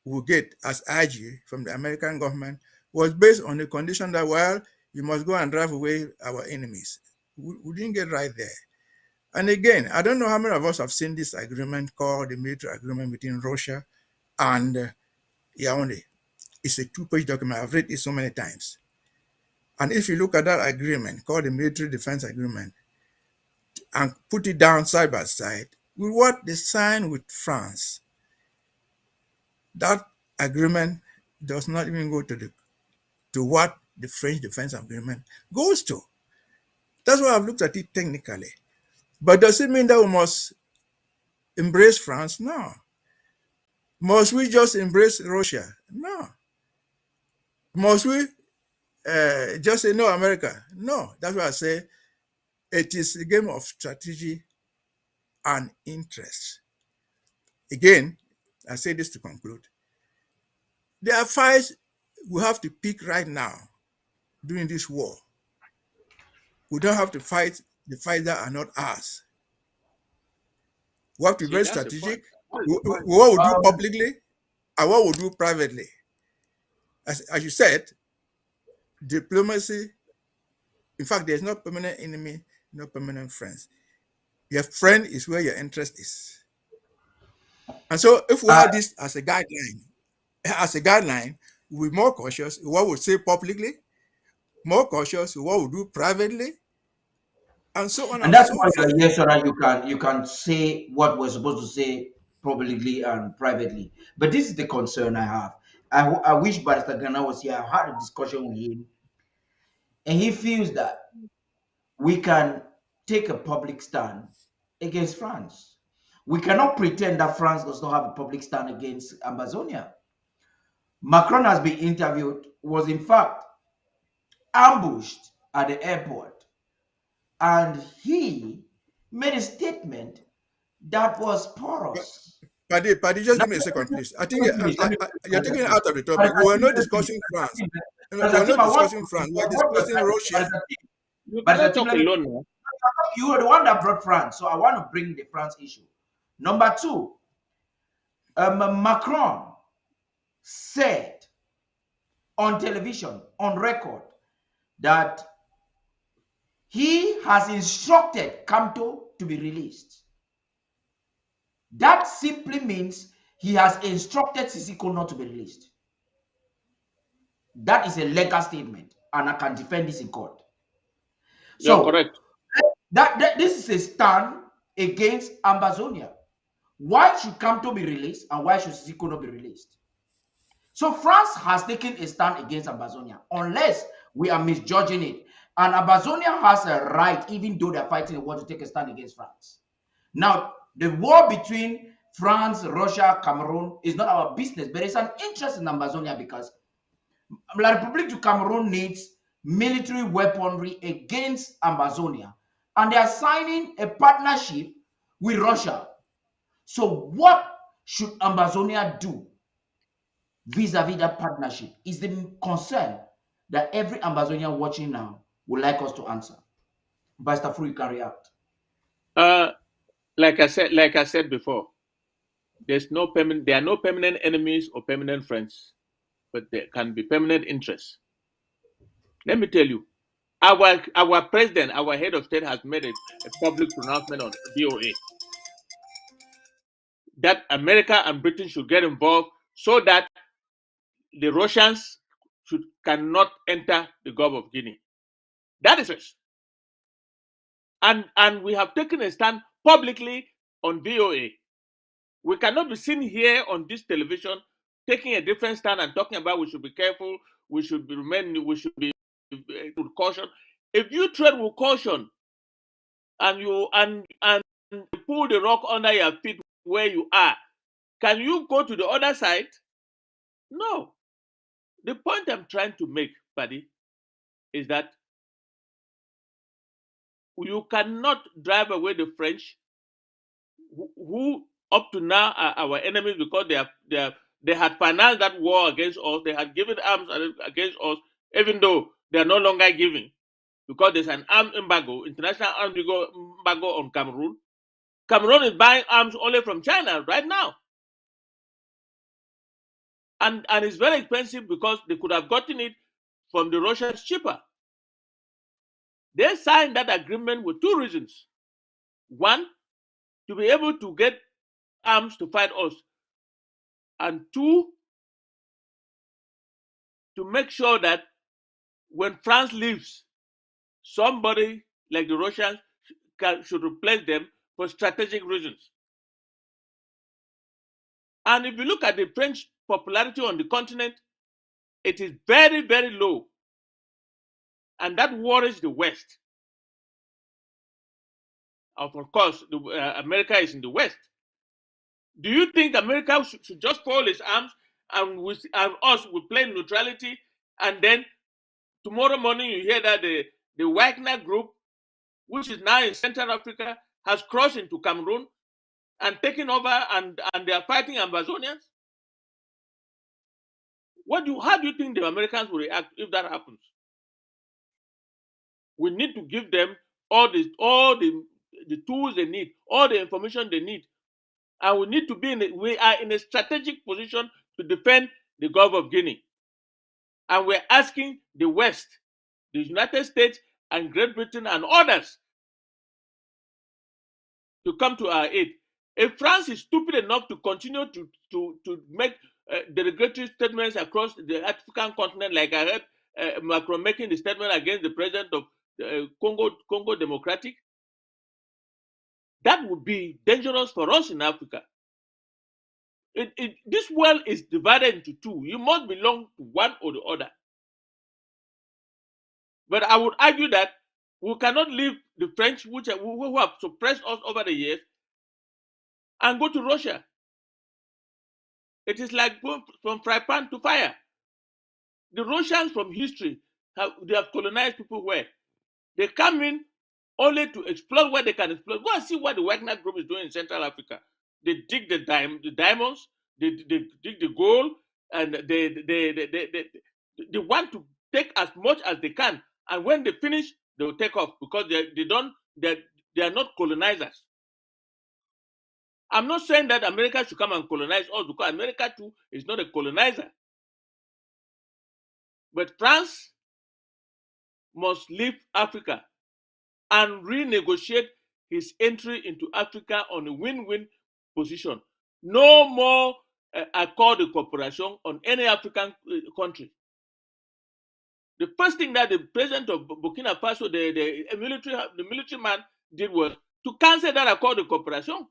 we get as IG from the American government was based on the condition that, well, you must go and drive away our enemies. We didn't get right there. And again, I don't know how many of us have seen this agreement called the military agreement between Russia and Yaoundé. It's a 2-page document. I've read it so many times. And if you look at that agreement called the military defense agreement and put it down side by side with what they signed with France, that agreement does not even go to what the French defense agreement goes to. That's why I've looked at it technically. But does it mean that we must embrace France? No. Must we just embrace Russia? No. Must we just say no, America? No. That's why I say it is a game of strategy and interest. Again, I say this to conclude. There are fights we have to pick right now during this war. We don't have to fight the fights that are not ours. We have to be very that's the strategic. point. What we do publicly and what we do privately. As you said, diplomacy, in fact, there's no permanent enemy, no permanent friends. Your friend is where your interest is. And so if we have this as a guideline, we'll be more cautious in what we say publicly, more cautious in what we do privately, and so on And and that's so why forth. yes, so that you can say what we're supposed to say publicly and privately. But this is the concern I have. I wish Barrister Ghana was here. I had a discussion with him, and he feels that we can take a public stand against France. We cannot pretend that France does not have a public stand against Amazonia. Macron has been interviewed, was in fact ambushed at the airport, and he made a statement that was porous. Paddy, just Now, give me a second, please. I think let me finish. you're taking it out of the But topic. as We were a not team, discussing France. but as We a were team, not I want discussing France. We were discussing Russia. You but as a cannot team, talk let me, alone now. you were the one that brought France, so I want to bring the France issue. Number two, Macron said on television, on record, that he has instructed Camto to be released. That simply means he has instructed Sisiko not to be released. That is a legal statement, and I can defend this in court. You're So correct. that this is a stand against Amazonia. Why should Camto be released and why should Sisiko not be released? So France has taken a stand against Amazonia, unless we are misjudging it. And Amazonia has a right, even though they're fighting a war, to take a stand against France. Now, the war between France, Russia, Cameroon is not our business, but it's an interest in Amazonia because La République du Cameroon needs military weaponry against Amazonia. And they are signing a partnership with Russia. So what should Amazonia do vis-a-vis that partnership is the concern that every Amazonian watching now would like us to answer. Pastor Free, carry out. Like I said before, there are no permanent enemies or permanent friends, but there can be permanent interests. Let me tell you, our president, our head of state, has made a public pronouncement on BOA that America and Britain should get involved so that the Russians cannot enter the Gulf of Guinea. That is it. And we have taken a stand publicly on VOA. We cannot be seen here on this television taking a different stand and talking about we should be careful, we should be with caution. If you tread with caution and you pull the rock under your feet where you are, can you go to the other side? No. The point I'm trying to make, Paddy, is that you cannot drive away the French, who up to now are our enemies because they had financed that war against us. They had given arms against us, even though they are no longer giving, because there's an arms embargo, international arms embargo on Cameroon. Cameroon is buying arms only from China right now. And it's very expensive because they could have gotten it from the Russians cheaper. They signed that agreement with two reasons. One, to be able to get arms to fight us. And two, to make sure that when France leaves, somebody like the Russians should replace them for strategic reasons. And if you look at the French popularity on the continent, it is very, very low. And that worries the West. Of course, America is in the West. Do you think America should just fold its arms and us will play neutrality, and then tomorrow morning you hear that the Wagner group, which is now in Central Africa, has crossed into Cameroon and taken over, and they are fighting Amazonians? How do you think the Americans will react if that happens? We need to give them all the tools they need, all the information they need, and we need to we are in a strategic position to defend the Gulf of Guinea, and we're asking the West, the United States and Great Britain and others to come to our aid. If France is stupid enough to continue to make derogatory statements across the African continent, like I heard Macron making the statement against the president of Congo Democratic, that would be dangerous for us in Africa. This world is divided into two. You must belong to one or the other. But I would argue that we cannot leave the French, who have suppressed us over the years, and go to Russia. It is like going from fry pan to fire. The Russians from history, they have colonized people where they come in only to explore where they can explore. Go and see what the Wagner group is doing in Central Africa. They dig the diamonds, they dig the gold, and they want to take as much as they can. And when they finish, they will take off because they are not colonizers. I'm not saying that America should come and colonize us, because America too is not a colonizer. But France must leave Africa and renegotiate his entry into Africa on a win-win position. No more accord de cooperation on any African country. The first thing that the president of Burkina Faso, the military man, did was to cancel that accord de cooperation.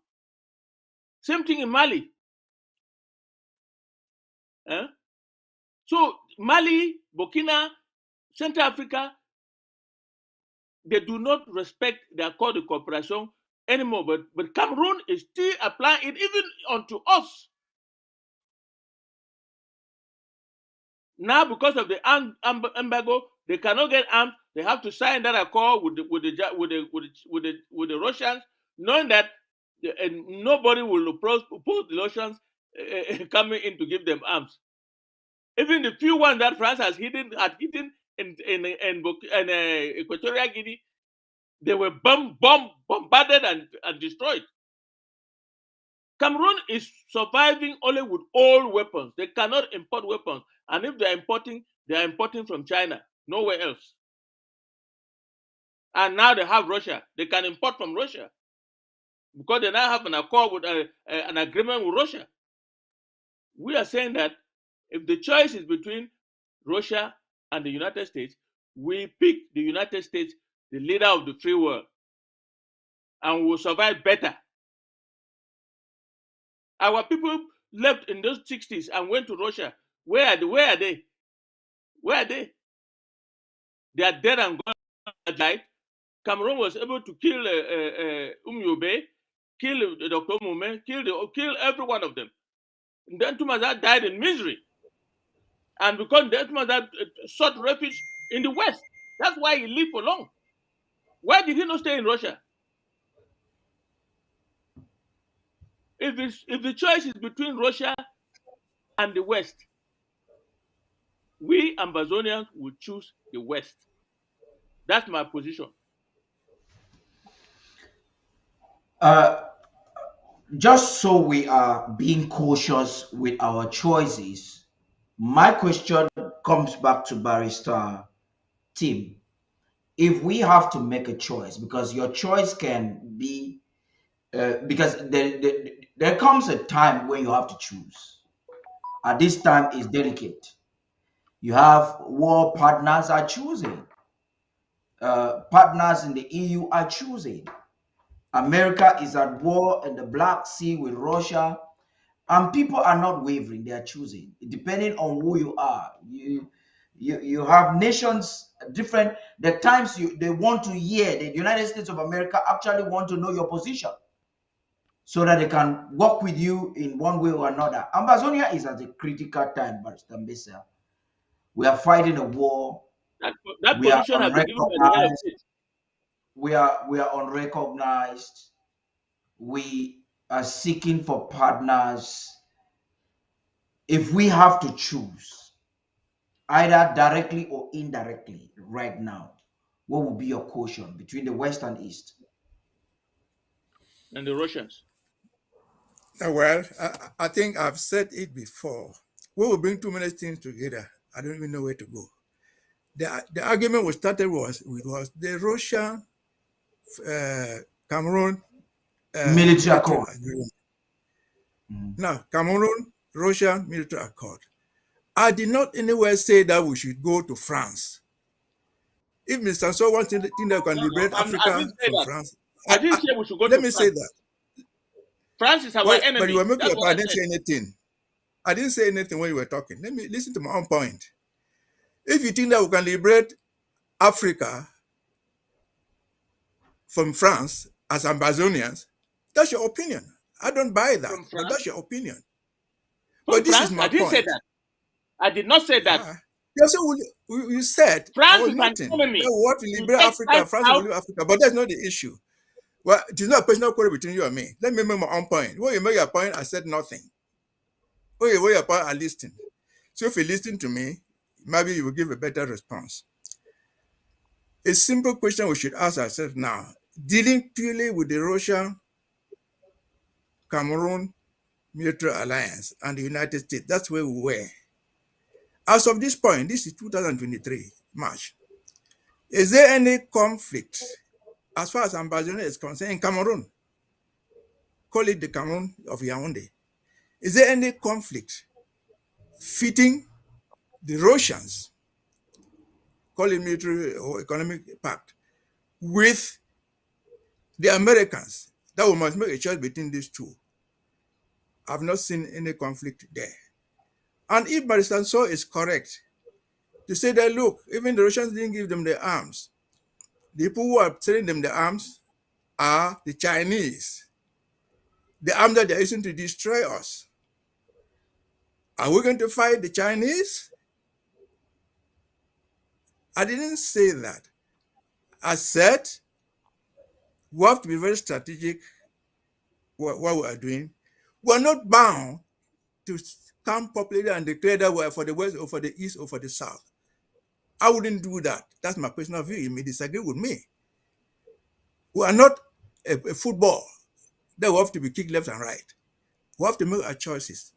Same thing in Mali. So Mali, Burkina, Central Africa, they do not respect the accord de cooperation anymore. But Cameroon is still applying it even onto us. Now, because of the embargo, they cannot get arms. They have to sign that accord with the Russians, knowing that nobody will oppose the Russians coming in to give them arms. Even the few ones that France had hidden in Equatorial Guinea, they were bombarded and destroyed. Cameroon is surviving only with old weapons. They cannot import weapons. And if they are importing from China, nowhere else. And now they have Russia. They can import from Russia because they now have an accord with an agreement with Russia. We are saying that if the choice is between Russia and the United States, we pick the United States, the leader of the free world, and we will survive better. Our people left in those 60s and went to Russia. Where are they? Where are they? They are dead and gone. Died. Cameroon was able to kill Umyobe, kill Dr. Mume, kill every one of them. And then Tumazad died in misery. And because Tumazad sought refuge in the West, that's why he lived for long. Why did he not stay in Russia? If the choice is between Russia and the West, we Amazonians will choose the West. That's my position. Just so we are being cautious with our choices, my question comes back to Barrister Tim. If we have to make a choice, because your choice can be, because there comes a time when you have to choose. At this time is delicate. You have war partners are choosing. Partners in the EU are choosing. America is at war in the Black Sea with Russia, and people are not wavering. They are choosing, depending on who you are. You have nations different. The times they want to hear, the United States of America actually want to know your position. so that they can work with you in one way or another. Ambazonia is at a critical time, but Mbesa. We are fighting a war. That We are position has been given by the head of unrecognized. state. We are unrecognized. We are seeking for partners. If we have to choose, either directly or indirectly, right now, what will be your caution between the West and East? And the Russians. Well, I think I've said it before. We will bring too many things together. I don't even know where to go. The argument we started was the Russian Cameroon Military military accord. agreement. Now, Cameroon Russian military accord. I did not anywhere say that we should go to France. If Mr. So wants to think that we can liberate I Africa didn't say from that. France, I didn't say we should go let to me France. say that. France is our Well, enemy. but you were making That's a point. what I didn't say anything. I didn't say anything when you were talking. Let me listen to my own point. If you think that we can liberate Africa from France as Ambazonians, that's your opinion. I don't buy that, but that's your opinion. But this is my I didn't point. say that. I did not say that. You said France I was is an noting enemy. that we want to You liberate take Africa, France France will out. liberate Africa, but that's not the issue. Well, it is not a personal quarrel between you and me. Let me make my own point. When you make your point, I said nothing. When you make your point, I listened. So if you listen to me, maybe you will give a better response. A simple question we should ask ourselves now, dealing purely with the Russia-Cameroon military alliance and the United States, that's where we were. As of this point, this is 2023, March. Is there any conflict as far as Ambazonia is concerned in Cameroon? Call it the Cameroon of Yaoundé. Is there any conflict fitting the Russians, call it military or economic pact, with the Americans, that we must make a choice between these two? I've not seen any conflict there. And if Barrister So is correct to say that, look, even the Russians didn't give them the arms. The people who are selling them the arms are the Chinese. The arms that they're using to destroy us. Are we going to fight the Chinese? I didn't say that. I said we have to be very strategic what we are doing. We're not bound to come popularly and declare that we're for the West or for the East or for the South. I wouldn't do that. That's my personal view. You may disagree with me. We are not a football that we have to be kicked left and right. We have to make our choices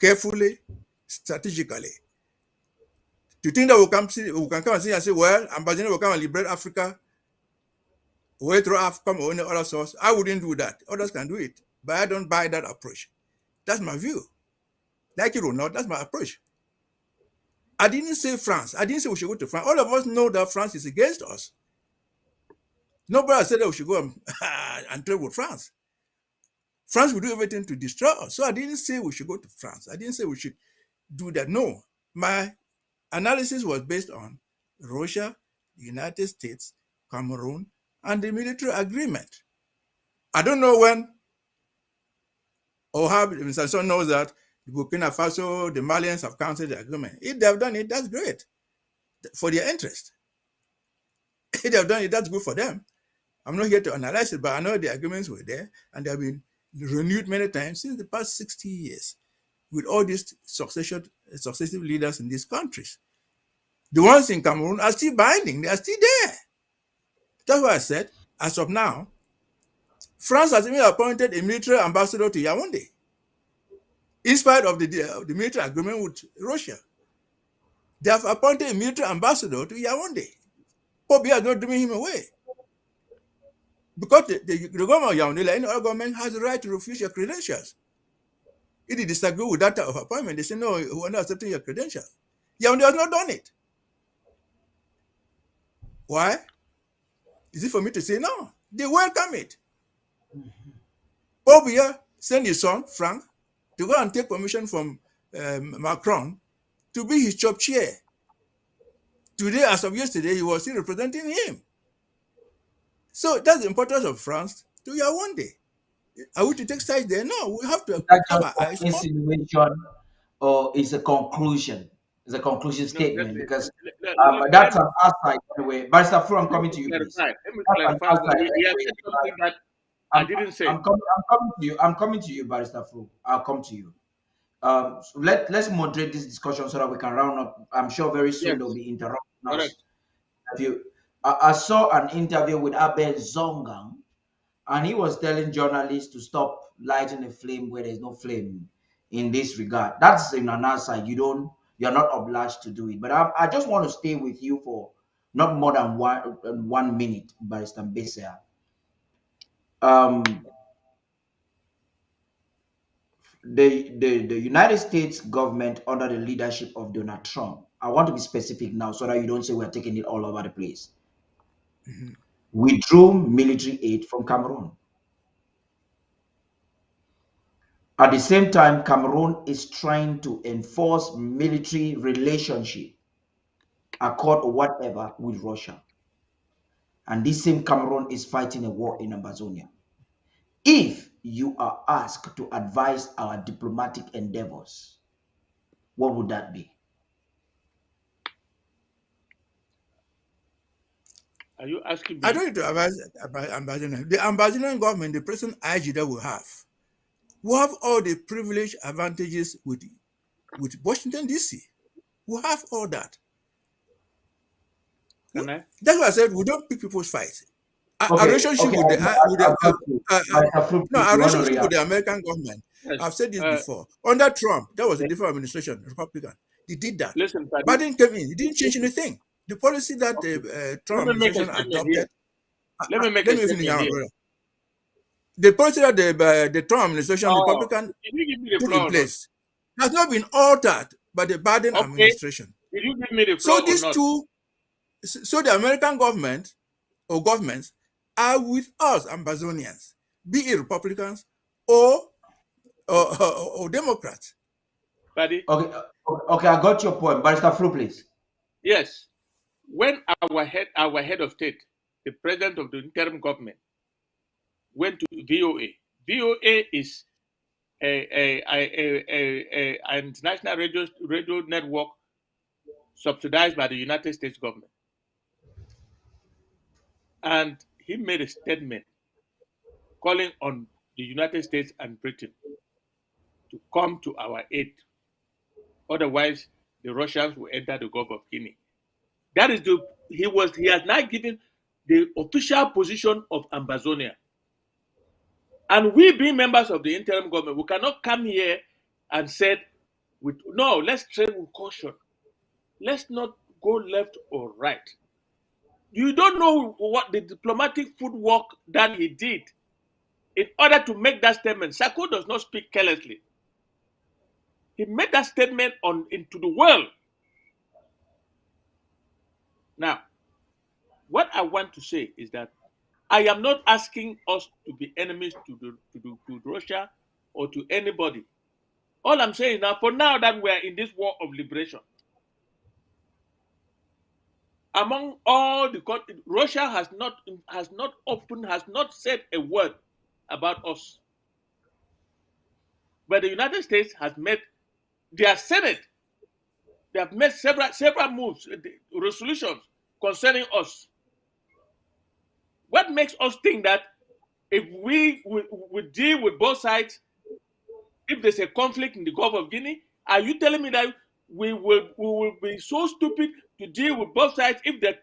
carefully, strategically. Do you think that we can come and say, well, Ambassador will come and liberate Africa, way through Africa or any other source? I wouldn't do that. Others can do it. But I don't buy that approach. That's my view. Like it or not, that's my approach. I didn't say France. I didn't say we should go to France. All of us know that France is against us. Nobody said that we should go and trade with France. France will do everything to destroy us. So I didn't say we should go to France. I didn't say we should do that. No. My analysis was based on Russia, the United States, Cameroon, and the military agreement. I don't know when or how Mr. Son knows that the Burkina Faso, the Malians have canceled the agreement. If they have done it, that's great for their interest. If they have done it, that's good for them. I'm not here to analyze it, but I know the agreements were there and they have been renewed many times since the past 60 years with all these successive leaders in these countries. The ones in Cameroon are still binding. They are still there. That's why I said, as of now, France has even appointed a military ambassador to Yaoundé, in spite of the military agreement with Russia. They have appointed a military ambassador to Yaoundé. Pope is not giving him away. Because the government of Yaoundé, like any other government, has the right to refuse your credentials. If they disagree with that type of appointment, they say, no, we're not accepting your credentials. Yaoundé has not done it. Why? Is it for me to say no? They welcome it. Pope sent his son, Frank, to go and take permission from Macron to be his top chair. Today, as of yesterday, he was still representing him. So that's the importance of France to Yaoundé. Are we to take sides there? No, we have to Is that have just our an eyes on. insinuation or is a conclusion? It's a conclusion No, statement because let that's me an outside anyway. Barrister Fu, I'm coming to you, please. clarify. Let me That's an clarify. outside He has anyway. said something that I didn't say. I'm coming to you. I'm coming to you, Barrister Fu. I'll come to you. So let's moderate this discussion so that we can round up. I'm sure very soon Yes, they'll be interrupting us. correct. If you, I saw an interview with Abel Zongang, and he was telling journalists to stop lighting a flame where there's no flame in this regard. That's in an outside. You're not obliged to do it. But I just want to stay with you for not more than 1 minute, Barrister Besser. Um, the United States government under the leadership of Donald Trump, I want to be specific now so that you don't say we're taking it all over the place, withdrew military aid from Cameroon. At the same time, Cameroon is trying to enforce military relationship, accord or whatever with Russia. And this same Cameroon is fighting a war in Amazonia. If you are asked to advise our diplomatic endeavors, what would that be? Are you asking I me? don't need to advise Ambazonian. The Ambazonian government, the present IG that we have all the privilege advantages with Washington DC. We have all that. Can I? That's why I said we don't pick people's fights. Our Okay, relationship okay, with the I'll got you. Barrister Fu, no, if our you want to relationship with react. the American government. Yes. I've said this before. Under Trump, that was a Okay. different administration, Republican. He did that. Listen, Paddy. Biden came in. He didn't change anything. The policy that the Let Trump me make a administration statement here. adopted. Let me make Let a me finish statement now, here. brother. The policy that the Trump administration, Oh, Republican, did you give me the put floor in or not? place has not been altered by the Biden Okay. administration. Did you give me the So floor or these not? two, so the American government or governments are with us, Ambazonians, be it Republicans or Democrats. Paddy? Okay, I got your point. Barrister Fu, please. Yes. When our head of state, the president of the interim government, went to VOA. VOA is an international radio network subsidized by the United States government. And he made a statement calling on the United States and Britain to come to our aid. Otherwise, the Russians will enter the Gulf of Guinea. That is he has now given the official position of Ambazonia. And we being members of the interim government, we cannot come here and say, no, let's tread with caution. Let's not go left or right. You don't know what the diplomatic footwork that he did in order to make that statement. Sako does not speak carelessly. He made that statement into the world. Now, what I want to say is that I am not asking us to be enemies to Russia or to anybody. All I'm saying now, for now that we are in this war of liberation, among all the countries, Russia has not said a word about us. But the United States has made their Senate. They have made several moves, resolutions concerning us. What makes us think that if we deal with both sides, if there's a conflict in the Gulf of Guinea, are you telling me that we will be so stupid to deal with both sides if the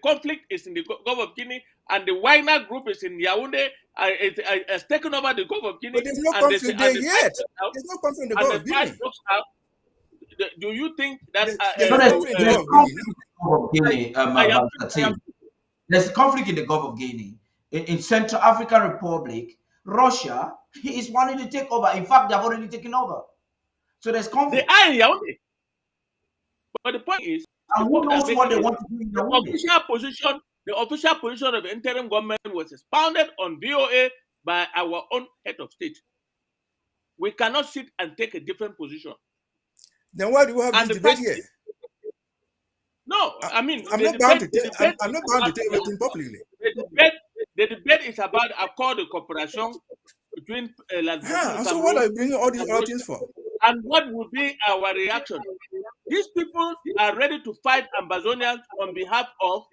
conflict is in the Gulf of Guinea and the Wagner group is in Yaoundé, has taken over the Gulf of Guinea, But there's no and conflict there yet. There's no conflict in the Gulf of Guinea. Do you think that There's No, no there's, conflict in the there's Gulf of Guinea. conflict in the Gulf of Guinea, Barrister Tim. There's conflict in the Gulf of Guinea. In Central African Republic, Russia is wanting to take over. In fact, they have already taken over. So there's conflict. They are in Yaoundé. But the point is, and who knows what they want to do in the official position of the interim government was expounded on VOA by our own head of state. We cannot sit and take a different position. Then why do we have this debate here? No, I mean, I'm not bound to tell everything publicly. The debate is about accord de coopération between Burkina So what are Cameroon you bringing all these and other Russia? things for? And what would be our reaction? These people are ready to fight Ambazonians on behalf of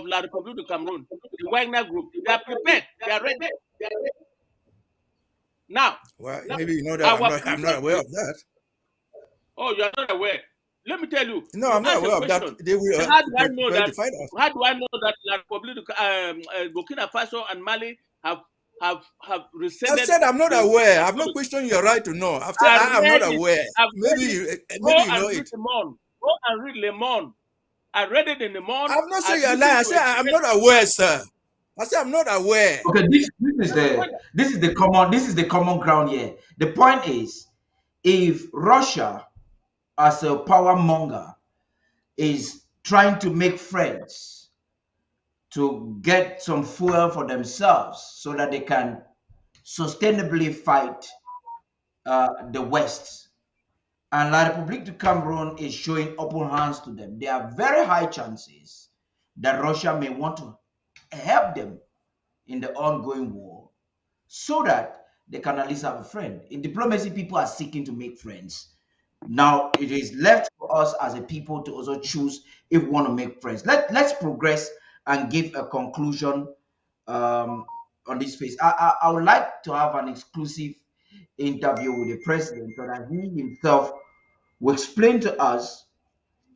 La République du Cameroon, the Wagner group. They are prepared. They are ready. Now, Well, maybe you know that our I'm not aware of that. Oh, you are not aware. Let me tell you. No, You I'm not ask a aware of that. question. They will How do I know prepare that? to fight us. How do I know that La République, Burkina Faso and Mali have I've rescinded said I'm not the aware. I've not policy? questioned your right to know. I've said I I'm not read it. aware. I've read Maybe it. maybe Go you know and read it. Le Monde. Go and read Le Monde. I read it in Le Monde. I've not said I've you're lying. listened I to said a I'm debate. not aware, sir. I said I'm not aware. Okay, this is the common ground here. The point is, if Russia as a power monger is trying to make friends to get some fuel for themselves so that they can sustainably fight the West, and La République du Cameroon is showing open hands to them, there are very high chances that Russia may want to help them in the ongoing war so that they can at least have a friend. In diplomacy, people are seeking to make friends. Now it is left for us as a people to also choose if we want to make friends. Let's progress and give a conclusion on this phase. I would like to have an exclusive interview with the president so that he himself will explain to us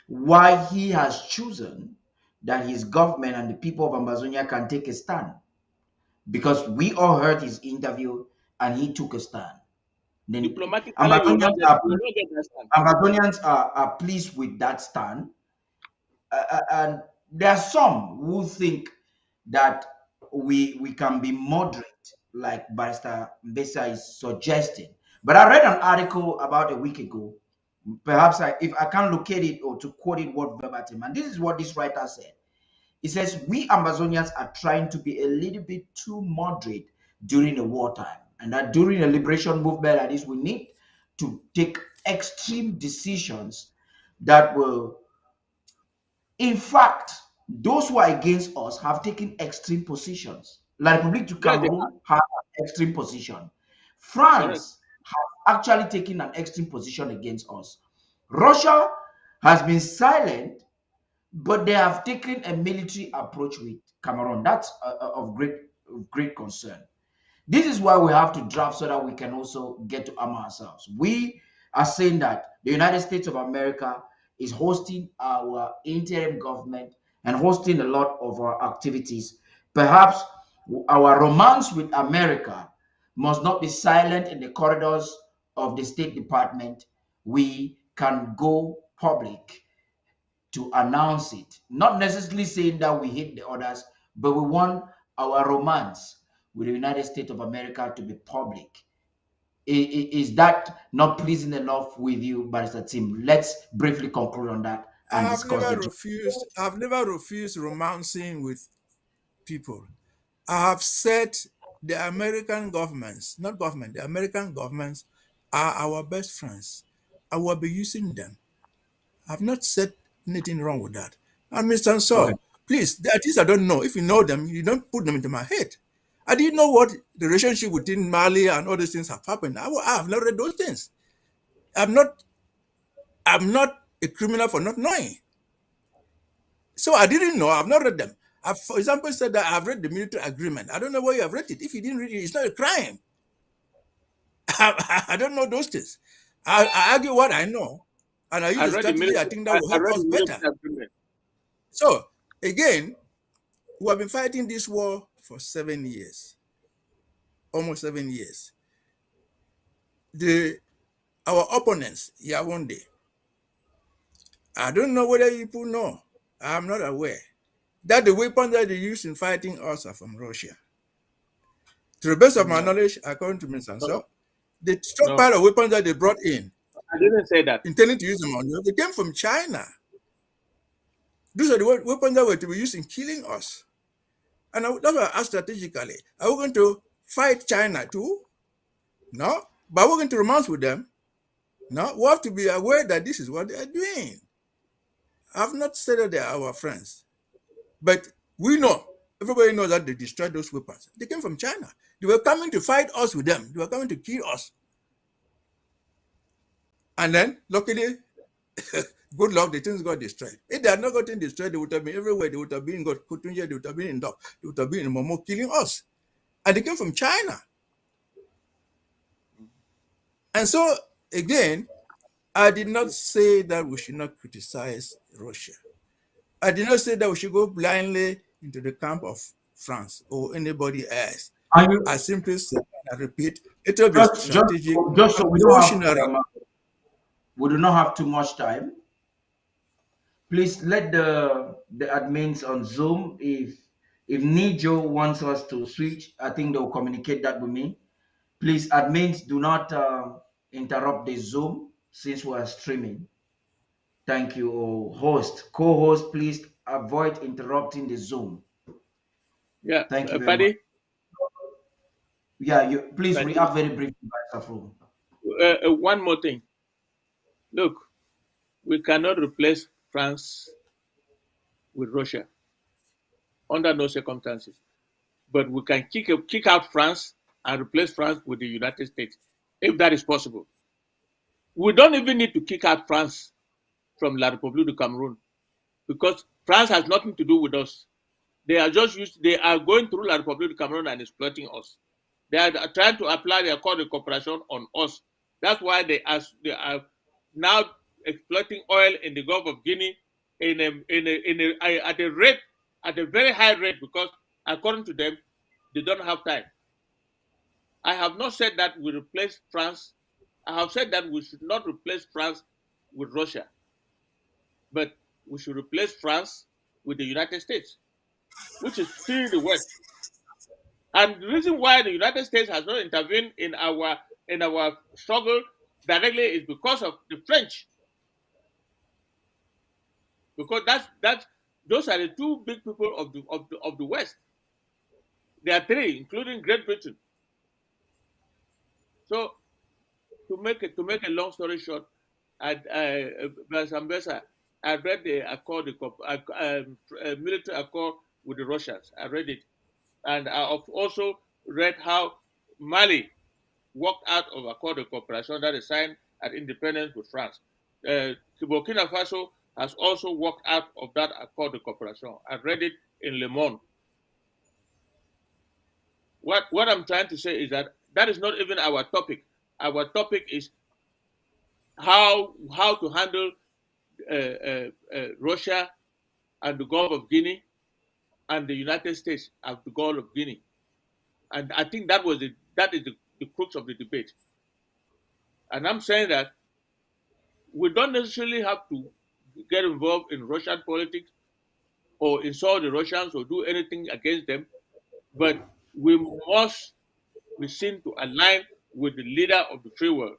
why he has chosen that his government and the people of Amazonia can take a stand. Because we all heard his interview and he took a stand. Then Diplomatically, Amazonians you will not get that stand. Amazonians are pleased with that stand. And there are some who think that we can be moderate, like Barrister Mbesa is suggesting. But I read an article about a week ago. Perhaps if I can locate it or to quote it word verbatim, and this is what this writer said. He says, we Amazonians are trying to be a little bit too moderate during the wartime, and that during a liberation movement like this, we need to take extreme decisions that will, in fact, those who are against us have taken extreme positions. La République du Yes, they Cameroon has an extreme position. correct. France has actually taken an extreme position against us. Russia has been silent, but they have taken a military approach with Cameroon. That's of great concern. This is why we have to draft so that we can also get to arm ourselves. We are saying that the United States of America is hosting our interim government and hosting a lot of our activities. Perhaps our romance with America must not be silent in the corridors of the State Department. We can go public to announce it, not necessarily saying that we hate the others, but we want our romance with the United States of America to be public. Is that not pleasing enough with you, Barrister Tim? Let's briefly conclude on that and discuss the. I've never refused romancing with people. I have said the American governments, not government, the American governments are our best friends. I will be using them. I've not said anything wrong with that. And Mr. Okay. Ansel, please, there are things I don't know. If you know them, you don't put them into my head. I didn't know what the relationship between Mali and all these things have happened. I have not read those things. I'm not a criminal for not knowing. So I didn't know. I've not read them. I, for example, said that I've read the military agreement. I don't know where you have read it. If you didn't read it, it's not a crime. I don't know those things. I argue what I know, and I use I a read the strategy I military. think that will I help read us the better. military agreement. So again, we have been fighting this war for 7 years, almost 7 years. Our opponents, Yaoundé, I don't know whether people know. I'm not aware that the weapons that they use in fighting us are from Russia. To the best of my knowledge, according to Ms. Ansel, the stockpile of weapons that they brought in, I didn't say that. intending to use them on us, they came from China. Those are the weapons that were to be used in killing us. And that's why I asked strategically, are we going to fight China too? No. But we're going to romance with them? No. We have to be aware that this is what they are doing. I've not said that they are our friends. But we know Everybody knows that they destroyed those weapons. They came from China. They were coming to fight us with them. They were coming to kill us. And then, luckily, good luck, the things got destroyed. If they had not gotten destroyed, they would have been everywhere. They would have been in Kotunja, they would have been in Dok, they would have been in Momo killing us. And they came from China. And so, again, I did not say that we should not criticize Russia. I did not say that we should go blindly into the camp of France or anybody else. I simply said, and I repeat, it will be strategic. Just so we don't have, we do not have too much time. Please let the admins on Zoom, if Nijo wants us to switch, I think they'll communicate that with me. Please, admins, do not interrupt the Zoom since we are streaming. Thank you. Host, co-host, please avoid interrupting the Zoom. Yeah, thank you very Paddy. much. Yeah, you please react very briefly, Safru. One more thing. Look, we cannot replace France with Russia under no circumstances. But we can kick out France and replace France with the United States, if that is possible. We don't even need to kick out France from La République du Cameroon, because France has nothing to do with us. They are going through La République du Cameroon and exploiting us. They are trying to apply their Accord de Cooperation on us. That's why they are now exploiting oil in the Gulf of Guinea at a very high rate, because according to them, they don't have time. I have not said that we replace France. I have said that we should not replace France with Russia, but we should replace France with the United States, which is still the West. And the reason why the United States has not intervened in our struggle directly is because of the French. Because those are the two big people of the West. There are three, including Great Britain. So, to make a long story short, I read the accord, military accord with the Russians. I read it, and I've also read how Mali walked out of accord of cooperation that is signed at independence with France. Burkina Faso has also walked out of that accord of cooperation. I read it in Le Monde. What I'm trying to say is that is not even our topic. Our topic is how to handle Russia and the Gulf of Guinea and the United States and the Gulf of Guinea. And I think that is the crux of the debate. And I'm saying that we don't necessarily have to get involved in Russian politics or insult the Russians or do anything against them, but we must be seen to align with the leader of the free world,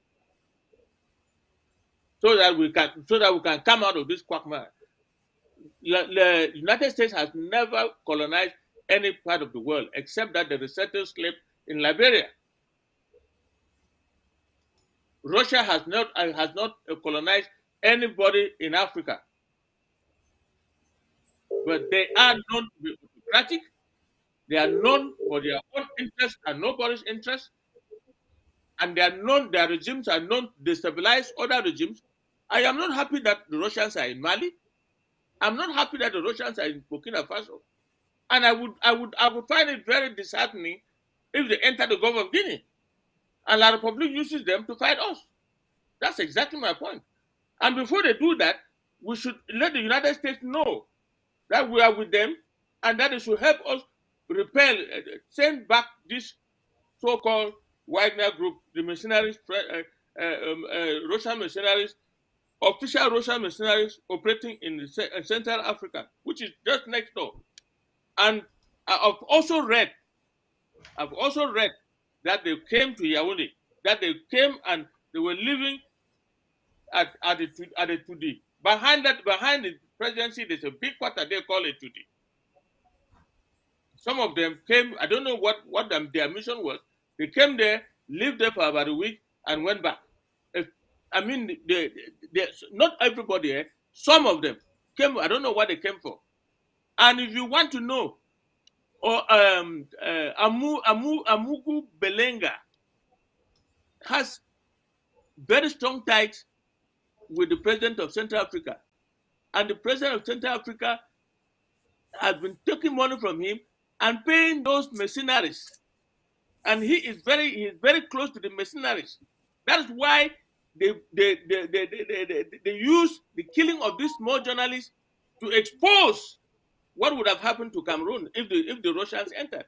so that we can come out of this quagmire. The United States has never colonized any part of the world except that the resettled slaves in Liberia. Russia has not colonized anybody in Africa, but they are known to be autocratic. They are known for their own interests and nobody's interest, and their regimes are known to destabilize other regimes. I am not happy that the Russians are in Mali. I'm not happy that the Russians are in Burkina Faso, and I would find it very disheartening if they enter the Gulf of Guinea, and La République uses them to fight us. That's exactly my point. And before they do that, we should let the United States know that we are with them, and that they should help us send back this so-called Wagner group, the mercenaries, Russian mercenaries, official Russian mercenaries operating in Central Africa, which is just next door. And I've also read that they came to Yaoundé, that they came and they were living at the Tudi. Behind the presidency, there's a big quarter they call it Tudi. Some of them came, I don't know what their mission was. They came there, lived there for about a week, and went back. I mean, not everybody, some of them came, I don't know what they came for. And if you want to know or Amugu Belenga has very strong ties with the president of Central Africa. And the president of Central Africa has been taking money from him and paying those mercenaries. And he is very close to the mercenaries. That is why they use the killing of these small journalists to expose what would have happened to Cameroon if the Russians entered.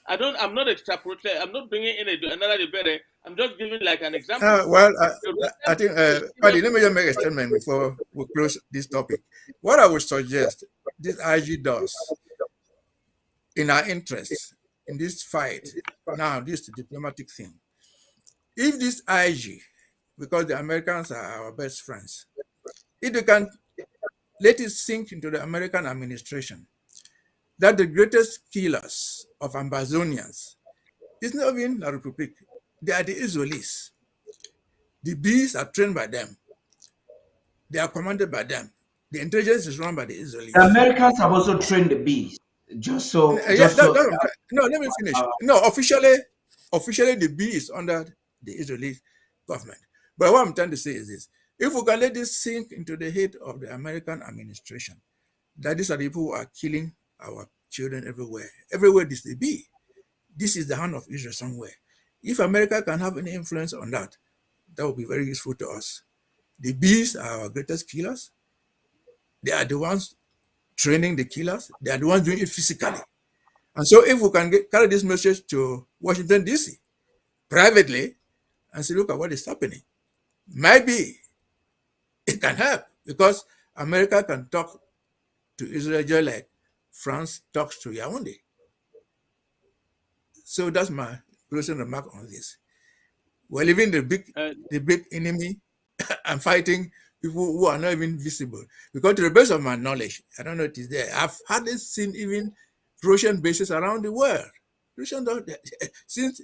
I'm not extrapolating. I'm not bringing in another debate. I'm just giving like an example. I think, Paddy, let me just make a statement before we close this topic. What I would suggest this IG does in our interests in this fight, now this diplomatic thing, if this IG, because the Americans are our best friends, if they can let it sink into the American administration that the greatest killers of Ambazonians is not even La Republique, they are the Israelis. The bees are trained by them. They are commanded by them. The intelligence is run by the Israelis. The Americans have also trained the bees. No, let me finish. No, officially the bee is under the Israeli government. But what I'm trying to say is this: if we can let this sink into the head of the American administration, that these are the people who are killing our children everywhere. Everywhere this they be. This is the hand of Israel somewhere. If America can have any influence on that, that would be very useful to us. The bees are our greatest killers. They are the ones training the killers. They are the ones doing it physically. And so if we can carry this message to Washington, D.C. privately and say, look at what is happening, maybe it can help because America can talk to Israel just like France talks to Yaoundé. So that's my closing remark on this. We're leaving the big enemy and fighting people who are not even visible. Because to the best of my knowledge, I don't know if it's there, I've hardly seen even Russian bases around the world. Russian don't, since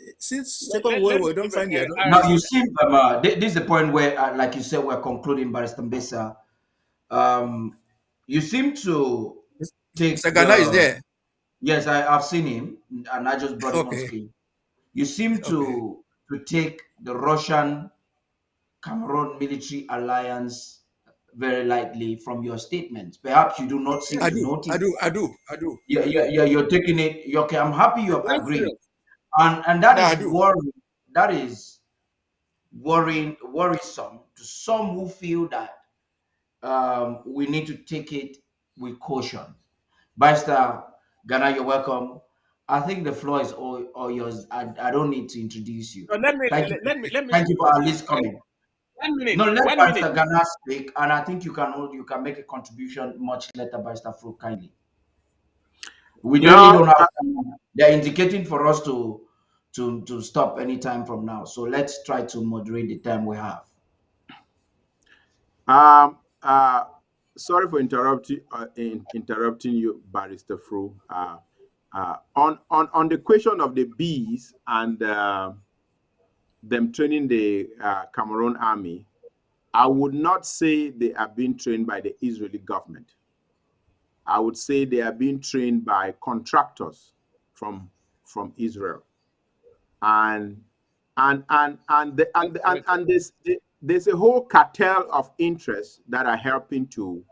Second World War, we don't find it. Now you see, this is the point where, like you said, we're concluding, Barrister Mbesa. You seem to take. Sagana is there. Yes, I've seen him, and I just brought him on screen. You seem to take the Russian Cameroon military alliance very lightly from your statements. Perhaps you do not seem to notice. I do. You're taking it. Okay, I'm happy you have agreed, and that is worrying. That is worrisome to some who feel that we need to take it with caution. Barrister Ghana, you're welcome. I think the floor is all yours. I don't need to introduce you. So Thank you for at least coming. 1 minute. No, let Barrister Ghana speak, and I think you can make a contribution much later, Barrister Fruit, kindly. We don't have time. They're indicating for us to stop any time from now. So let's try to moderate the time we have. Sorry for interrupting you, Barrister Fru. On the question of the bees and them training the Cameroon army, I would not say they are being trained by the Israeli government. I would say they are being trained by contractors from Israel, and there's a whole cartel of interests that are helping to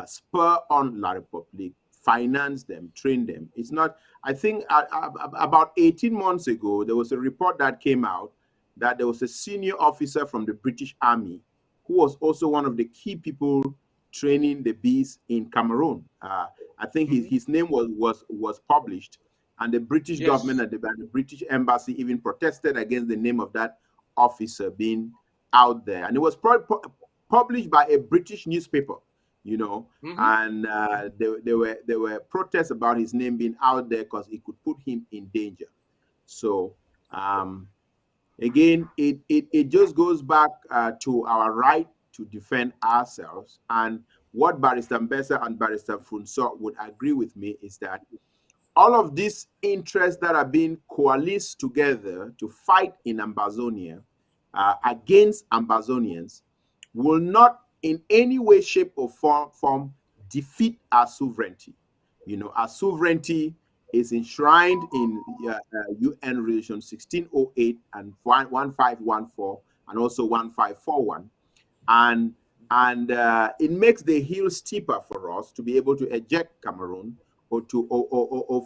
spur on La Republique, finance them, train them. It's not. I think about 18 months ago, there was a report that came out that there was a senior officer from the British Army who was also one of the key people training the bees in Cameroon. I think his name was published, and the British government and the British embassy even protested against the name of that officer being out there, and it was published by a British newspaper, and there were protests about his name being out there because it could put him in danger. So again, it just goes back to our right to defend ourselves. And what Barrister Mbesa and Barrister Funso would agree with me is that all of these interests that are being coalesced together to fight in Ambazonia against Ambazonians will not in any way, shape, or form defeat our sovereignty. You know, our sovereignty is enshrined in UN Resolution 1608 and 1514 and also 1541, and it makes the hill steeper for us to be able to eject Cameroon, or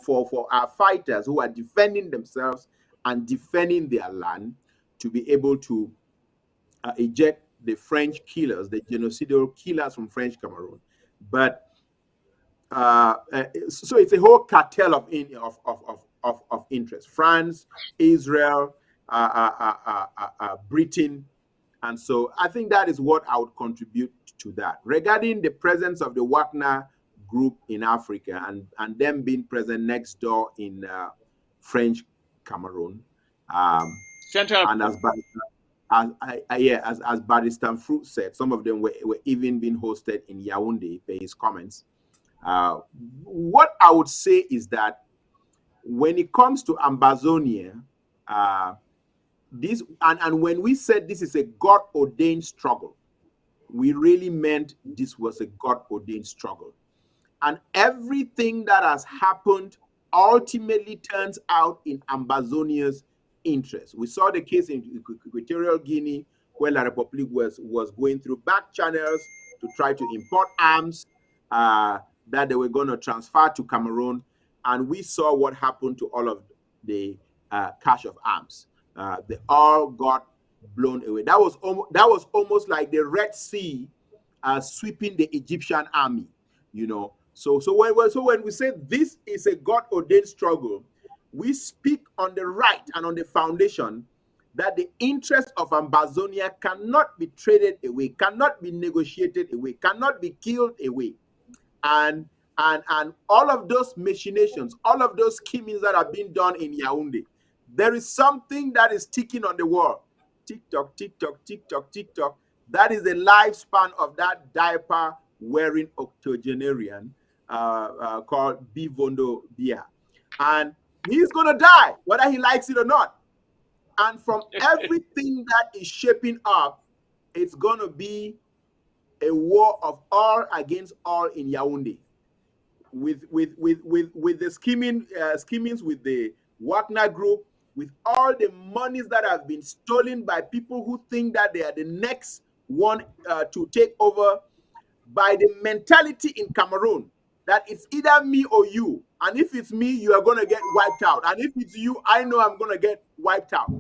for our fighters who are defending themselves and defending their land to be able to eject the French killers, the genocidal killers from French Cameroon. But so it's a whole cartel of interest: France, Israel, Britain. And so I think that is what I would contribute to that. Regarding the presence of the Wagner group in Africa and them being present next door in French Cameroon, Central. and as Barrister Fruit said, some of them were even being hosted in Yaoundé, per his comments. What I would say is that when it comes to Ambazonia, this and when we said this is a God-ordained struggle, we really meant this was a God-ordained struggle. And everything that has happened ultimately turns out in Ambazonia's interest. We saw the case in Equatorial Guinea, where La République was going through back channels to try to import arms that they were going to transfer to Cameroon. And we saw what happened to all of the cache of arms. They all got blown away. That was almost like the Red Sea sweeping the Egyptian army, you know. So when we say this is a God-ordained struggle, we speak on the right and on the foundation that the interest of Ambazonia cannot be traded away, cannot be negotiated away, cannot be killed away. And all of those machinations, all of those schemings that are being done in Yaoundé, there is something that is ticking on the wall. Tick-tock, tick-tock, tick-tock, tick-tock. That is the lifespan of that diaper-wearing octogenarian called Bivondo Bia. And he's going to die, whether he likes it or not. And from everything that is shaping up, it's going to be a war of all against all in Yaoundé, with the schemings with the Wagner group, with all the monies that have been stolen by people who think that they are the next one to take over, by the mentality in Cameroon that it's either me or you, and if it's me, you are going to get wiped out, and if it's you, I know I'm going to get wiped out.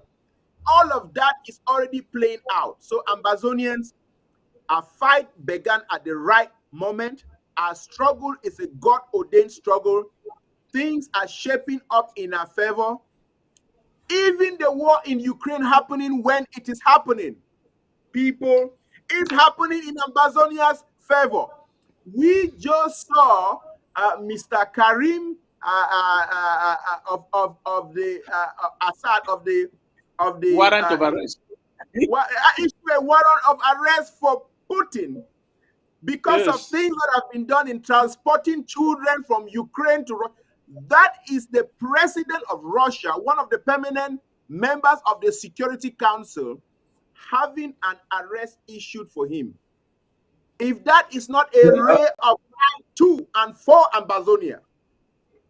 All of that is already playing out. So Ambazonians, our fight began at the right moment. Our struggle is a God-ordained struggle. Things are shaping up in our favor. Even the war in Ukraine happening when it is happening, people, is happening in Ambazonia's favor. We just saw Mr. Karim of the Assad of the warrant of arrest. Issue a warrant of arrest for Putin because of things that have been done in transporting children from Ukraine to Russia. That is the president of Russia, one of the permanent members of the Security Council, having an arrest issued for him. If that is not a ray of light to and for Ambazonia,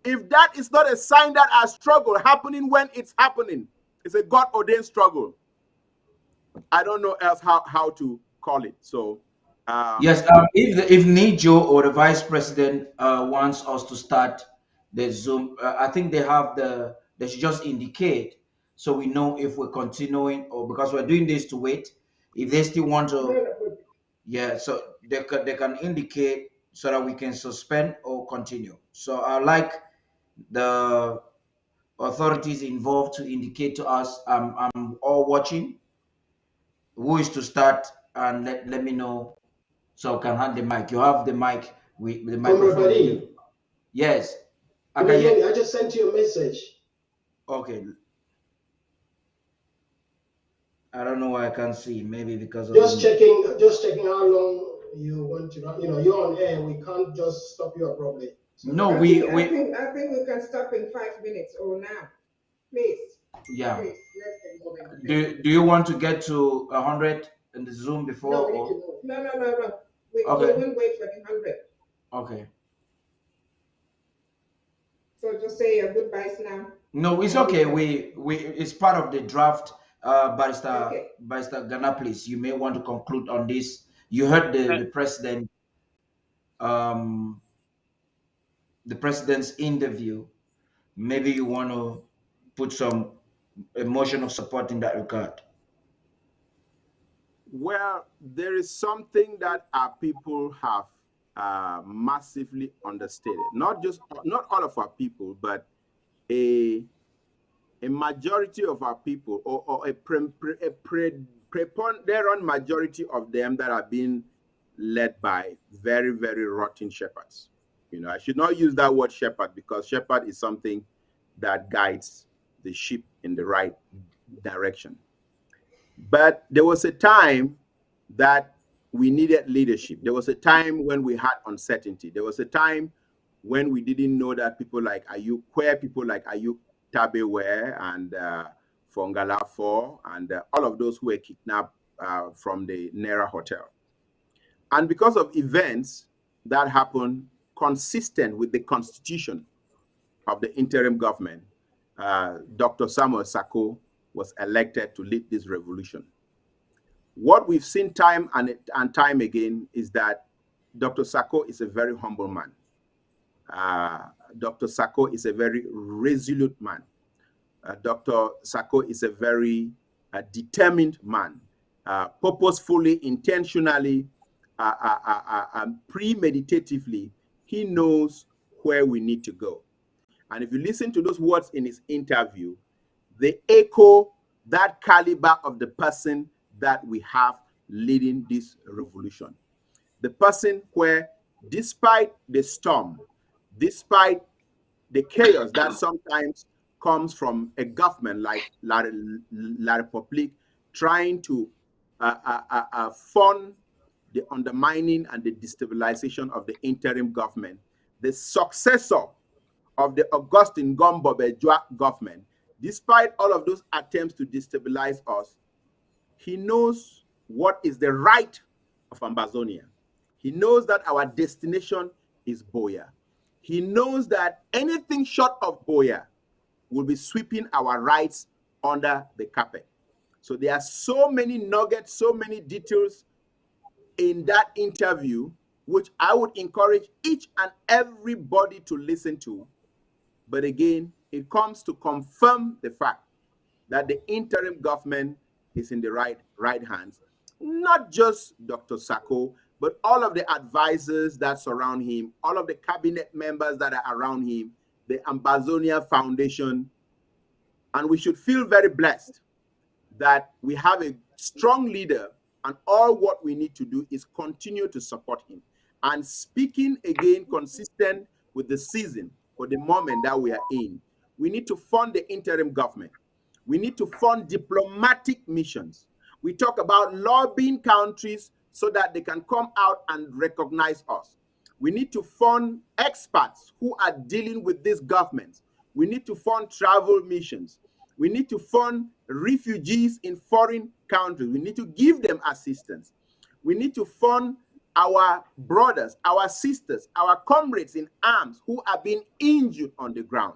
if that is not a sign that our struggle happening when it's happening, it's a God-ordained struggle. I don't know else how to call it. So yes, if Nijo or the vice president wants us to start the Zoom, I think they should just indicate so we know if we're continuing, or because we're doing this to wait. If they still want to, yeah, so they can indicate so that we can suspend or continue. So I like the authorities involved to indicate to us. I'm all watching. Who is to start, and let me know so I can hand the mic. You have the mic with the microphone. Yes. I just sent you a message. Okay. I don't know why I can't see. Maybe because of just checking how long you want to. You're on air. We can't just stop you abruptly. So no, I think we can stop in 5 minutes or now, please. Yeah. Please, do you want to get to 100 in the Zoom before? No, no. We won't wait for the 100. Okay. So just say your goodbyes now. No, it's okay. We it's part of the draft. Okay. Barrister Ghana, please. You may want to conclude on this. You heard Uh, um the president's interview. Maybe you want to put some emotion of support in that regard. Well, there is something that our people have massively understated. Not all of our people, but a majority of our people, or a preponderant majority of them that are being led by very, very rotten shepherds. You know, I should not use that word shepherd, because shepherd is something that guides the sheep in the right direction. But there was a time that we needed leadership. There was a time when we had uncertainty. There was a time when we didn't know that people like Ayuk, queer people like Ayuk Tabewe and Fongala 4 and all of those who were kidnapped from the Nera Hotel. And because of events that happened consistent with the constitution of the interim government, Dr. Samuel Sako was elected to lead this revolution. What we've seen time and time again is that Dr. Sako is a very humble man. Dr. Sako is a very resolute man. Dr. Sako is a very determined man, purposefully, intentionally, premeditatively. He knows where we need to go. And if you listen to those words in his interview, they echo that caliber of the person that we have leading this revolution. The person where, despite the storm, despite the chaos that sometimes comes from a government like La République trying to fund the undermining and the destabilization of the interim government, the successor of the Augustin Gombobe government, despite all of those attempts to destabilize us, he knows what is the right of Ambazonia. He knows that our destination is Boya. He knows that anything short of Boya will be sweeping our rights under the carpet. So there are so many nuggets, so many details in that interview, which I would encourage each and everybody to listen to. But again, it comes to confirm the fact that the interim government is in the right hands. Not just Dr. Sako, but all of the advisors that surround him, all of the cabinet members that are around him, the Ambazonia Foundation. And we should feel very blessed that we have a strong leader, and all what we need to do is continue to support him. And speaking again, consistent with the season or the moment that we are in, we need to fund the interim government. We need to fund diplomatic missions. We talk about lobbying countries so that they can come out and recognize us. We need to fund experts who are dealing with these governments. We need to fund travel missions. We need to fund refugees in foreign countries. We need to give them assistance. We need to fund our brothers, our sisters, our comrades in arms who are being injured on the ground.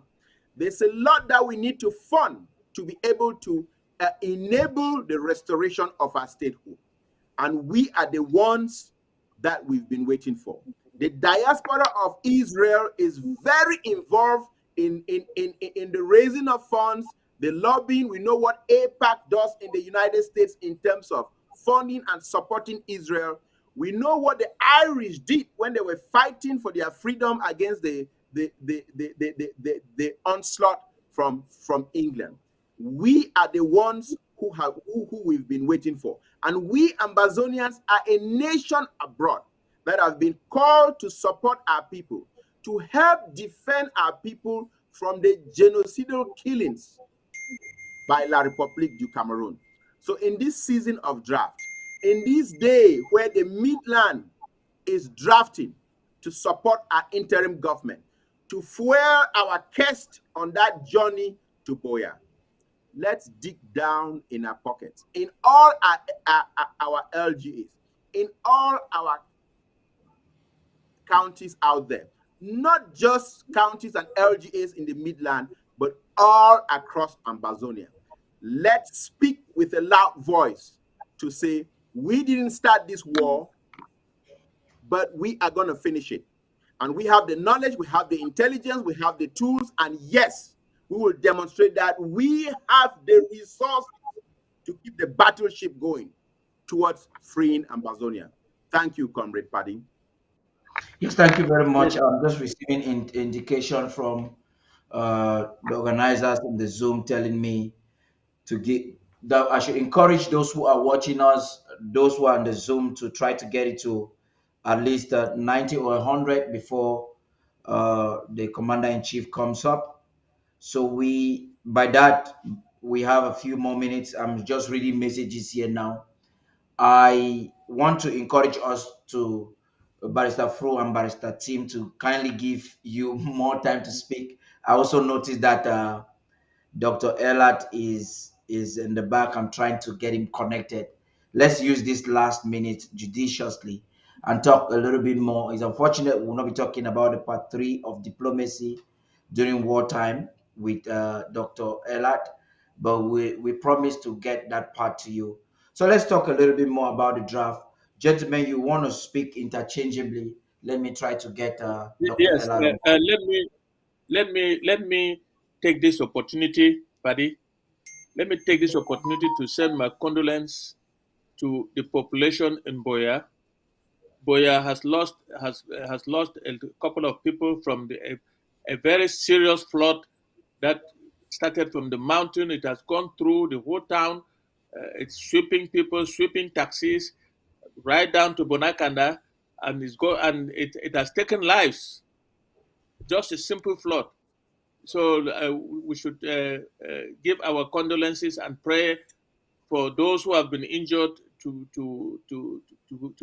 There's a lot that we need to fund to be able to enable the restoration of our statehood. And we are the ones that we've been waiting for. The diaspora of Israel is very involved in the raising of funds, the lobbying. We know what AIPAC does in the United States in terms of funding and supporting Israel. We know what the Irish did when they were fighting for their freedom against the onslaught from England. We are the ones who we've been waiting for. And we Ambazonians are a nation abroad that have been called to support our people, to help defend our people from the genocidal killings by La République du Cameroon. So in this season of draft, in this day where the Midland is drafting to support our interim government, to fuel our quest on that journey to Boya, let's dig down in our pockets, in all our LGAs, in all our counties out there, not just counties and LGAs in the Midland, but all across Ambazonia. Let's speak with a loud voice to say, we didn't start this war, but we are going to finish it. And we have the knowledge, we have the intelligence, we have the tools, and yes, we will demonstrate that we have the resources to keep the battleship going towards freeing Ambazonia. Thank you, Comrade Paddy. Yes, thank you very much. I'm just receiving indication from the organizers in the Zoom telling me to get that I should encourage those who are watching us, those who are on the Zoom, to try to get it to at least 90 or 100 before the commander-in-chief comes up. So by that, we have a few more minutes. I'm just reading messages here now. I want to encourage us to Barrister Fro and Barrister Team to kindly give you more time to speak. I also noticed that Dr. Elad is in the back. I'm trying to get him connected. Let's use this last minute judiciously and talk a little bit more. It's unfortunate we'll not be talking about the part 3 of diplomacy during wartime with Dr. Elad, but we promise to get that part to you. So let's talk a little bit more about the draft. Gentlemen, you want to speak interchangeably. Let me try to get Dr. Yes, Elad on. let me take this opportunity, Paddy. Let me take this opportunity to send my condolence to the population in Boya. Boya has lost a couple of people from a very serious flood that started from the mountain. It has gone through the whole town. It's sweeping people, sweeping taxis, right down to Bonakanda, and it has taken lives. Just a simple flood. So we should give our condolences and pray for those who have been injured to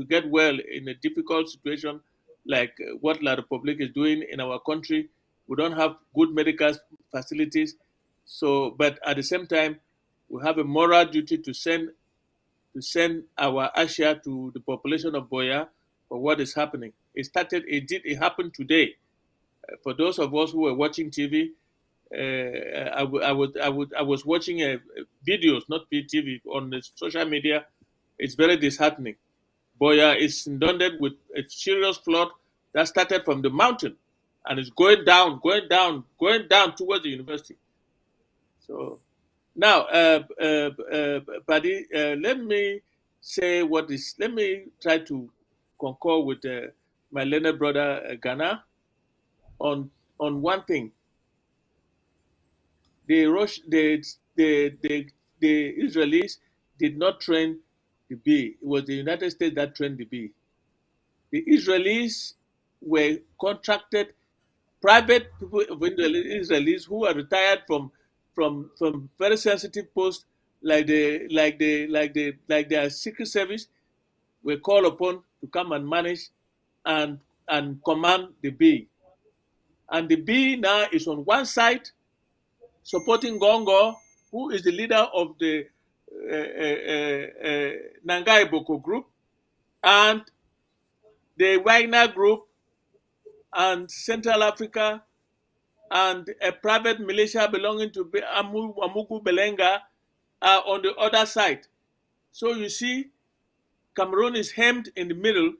get well in a difficult situation like what La Republique is doing in our country. We don't have good medical facilities, so but at the same time, we have a moral duty to send our asha to the population of Boya for what is happening. It happened today. For those of us who were watching TV, I was watching videos, not TV, on the social media. It's very disheartening. Boya is inundated with a serious flood that started from the mountain and is going down towards the university. So now, Paddy, let me say let me try to concur with my learned brother Ghana on one thing. The Israelis did not train the bee. It was the United States that trained the bee. The Israelis were contracted private people of Israelis who are retired from very sensitive posts like their secret service were called upon to come and manage and command the bee. And the bee now is on one side supporting Gongo, who is the leader of the Nangai Boko group, and the Wagner group, and Central Africa, and a private militia belonging to Amugu Belenga are on the other side. So you see, Cameroon is hemmed in the middle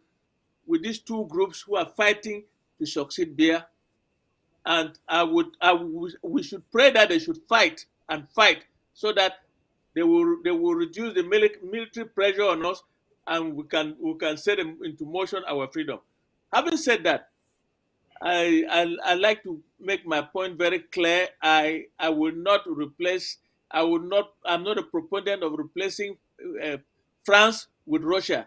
with these two groups who are fighting to succeed there. And we should pray that they should fight and fight so that they will reduce the military pressure on us, and we can set into motion our freedom. Having said that, I like to make my point very clear. I will not replace. I'm not a proponent of replacing France with Russia.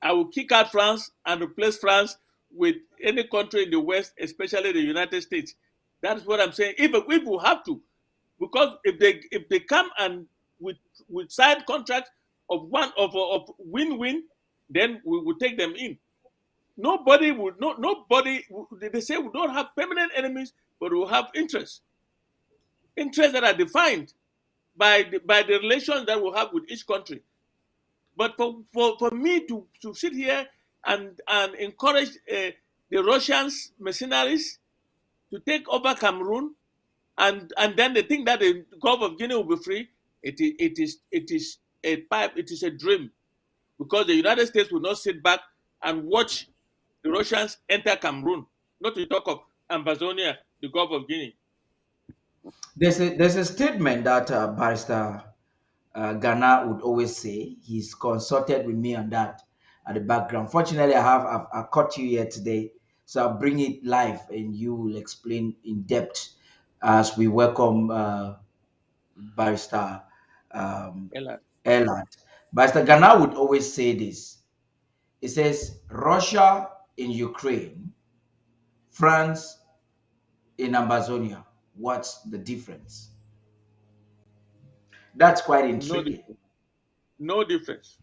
I will kick out France and replace France with any country in the West, especially the United States. That's what I'm saying. If we have to, because if they come and with side contracts of win-win, then we will take them in. Nobody. They say we don't have permanent enemies, but we have interests that are defined by the relations that we have with each country. But for me to sit here and encourage the Russians mercenaries to take over Cameroon, and then they think that the Gulf of Guinea will be free. It is a pipe. It is a dream, because the United States will not sit back and watch the Russians enter Cameroon. Not to talk of Ambazonia, the Gulf of Guinea. There's a statement that Barrister Ghana would always say. He's consulted with me on that at the background. Fortunately, I caught you here today, so I'll bring it live and you will explain in depth as we welcome Barrister Elat. Barrister Ghana would always say this. It says Russia in Ukraine, France in Amazonia. What's the difference? That's quite intriguing. No difference.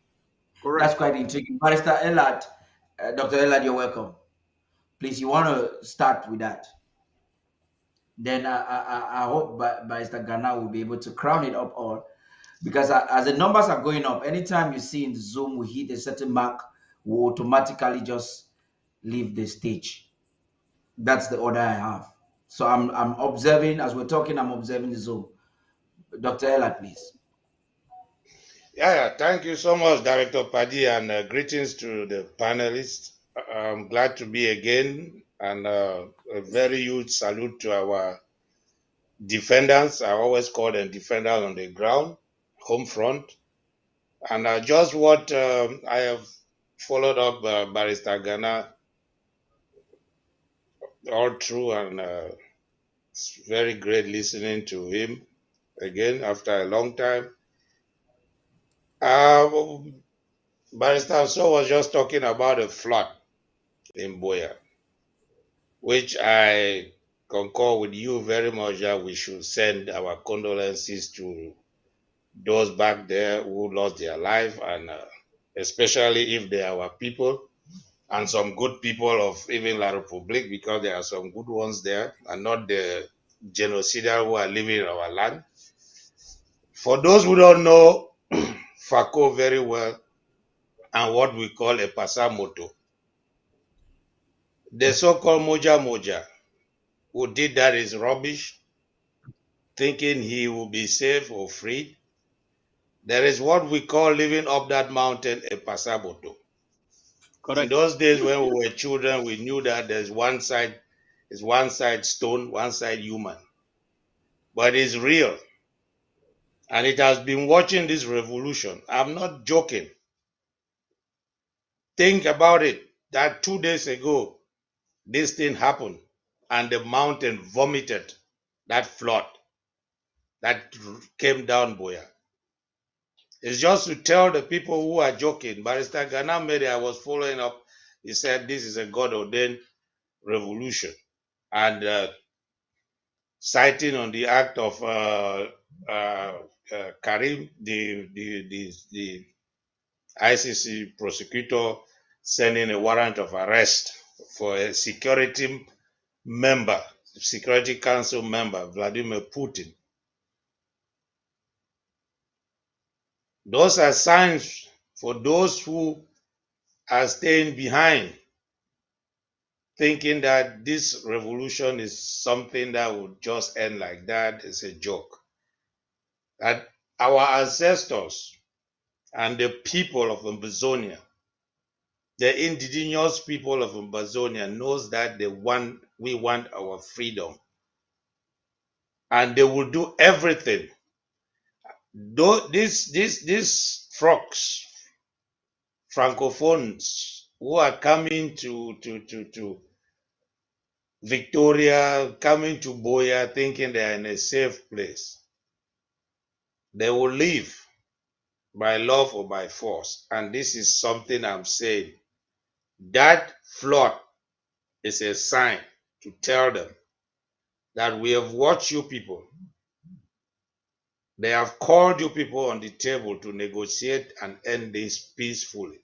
Correct. That's quite intriguing. Barrister Elad, Dr. Elad, you're welcome. Please, you want to start with that? Then I hope Barrister Ghana will be able to crown it up all, because as the numbers are going up, anytime you see in Zoom we hit a certain mark, we automatically just leave the stage. That's the order I have. So I'm observing as we're talking. I'm observing the Zoom. Dr. Elad, please. Yeah, thank you so much, Director Paddy, and greetings to the panelists. I'm glad to be again, and a very huge salute to our defenders. I always call them defenders on the ground, home front. And just what I have followed up Barrister Ghana all through, and it's very great listening to him again after a long time. Barrister So was just talking about a flood in Boya, which I concur with you very much that we should send our condolences to those back there who lost their life, and especially if they are our people and some good people of even La Republic, because there are some good ones there and not the genocidal who are living in our land. For those who don't know FACO very well and what we call a pasamoto, the so-called Moja Moja who did that is rubbish, thinking he will be safe or free. There is what we call living up that mountain a pasamoto. Correct. In those days when we were children, we knew that there's one side stone, one side human. But it's real. And it has been watching this revolution. I'm not joking. Think about it, that 2 days ago, this thing happened and the mountain vomited that flood that came down Boya. It's just to tell the people who are joking. Barrister Ghana Mede, I was following up. He said this is a God-ordained revolution. And citing on the act of Karim, the ICC prosecutor sending a warrant of arrest for a Security Council member, Vladimir Putin. Those are signs for those who are staying behind, thinking that this revolution is something that would just end like that. It's a joke. That our ancestors and the people of Amazonia, the indigenous people of Amazonia, knows that we want our freedom, and they will do everything. Though these frogs, francophones, who are coming to Victoria, coming to Boya, thinking they are in a safe place, they will leave by love or by force. And this is something I'm saying. That flood is a sign to tell them that we have watched you people. They have called you people on the table to negotiate and end this peacefully.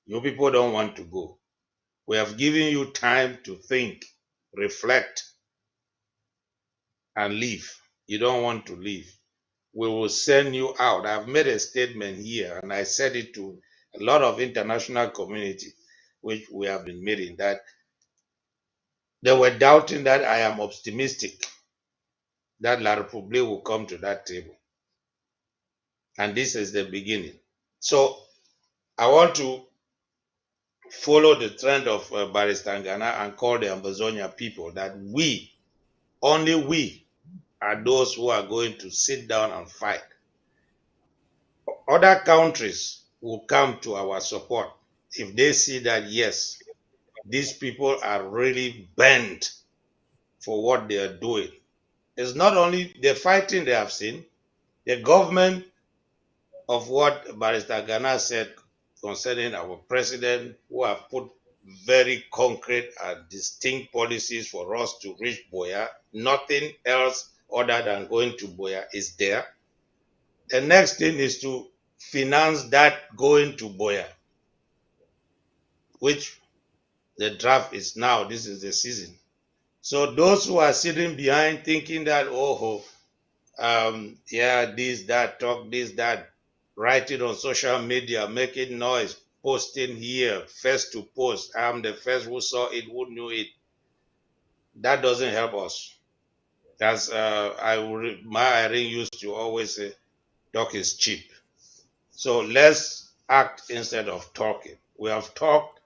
You people don't want to go. We have given you time to think, reflect, and leave. You don't want to leave. We will send you out. I've made a statement here, and I said it to a lot of international community. which we have been meeting, that they were doubting that I am optimistic that La Republique will come to that table. And this is the beginning. So I want to follow the trend of Barrister Ghana and call the Amazonia people that we, only we, are those who are going to sit down and fight. Other countries will come to our support if they see that, yes, these people are really bent for what they are doing. It's not only the fighting they have seen, the government of what Barrister Ghana said concerning our president, who have put very concrete and distinct policies for us to reach Boya. Nothing else other than going to Boya is there. The next thing is to finance that going to Boya, which the draft is now. This is the season. So those who are sitting behind thinking that, yeah, this, that, talk this, that, write it on social media, making noise, posting here, first to post. I'm the first who saw it, who knew it. That doesn't help us. As my Irene used to always say, talk is cheap. So let's act instead of talking. We have talked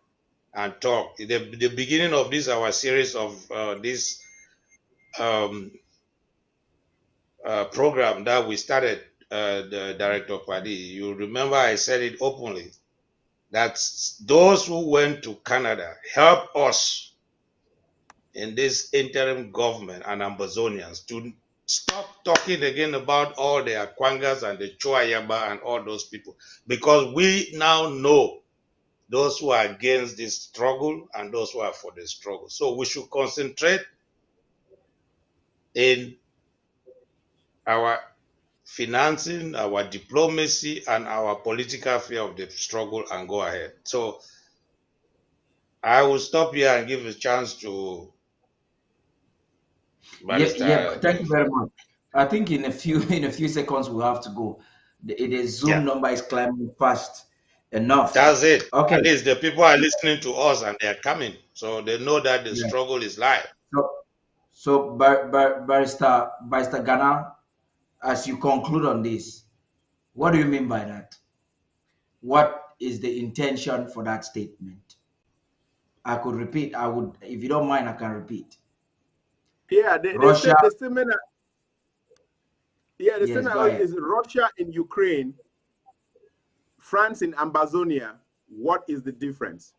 and talked. The beginning of this, our series of this program that we started, the director Paddy, you remember I said it openly, that those who went to Canada help us in this interim government and Ambazonians to stop talking again about all the Akwangas and the Choayaba and all those people, because we now know those who are against this struggle and those who are for the struggle. So we should concentrate in our financing, our diplomacy, and our political fear of the struggle and go ahead. So I will stop here and give a chance to Barrister. Thank you very much. I think in a few seconds we have to go. The Yeah, Zoom number is climbing fast enough. that's it. Okay. At least the people are listening to us and they're coming. So they know that the Yeah. struggle is live. So Barrister Ghana, as you conclude on this, what do you mean by that? What is the intention for that statement? I could repeat. I would, if you don't mind, I can repeat. Yeah, Russia. the statement. Yeah, the Yes, statement is Russia in Ukraine, France in Amazonia. What is the difference?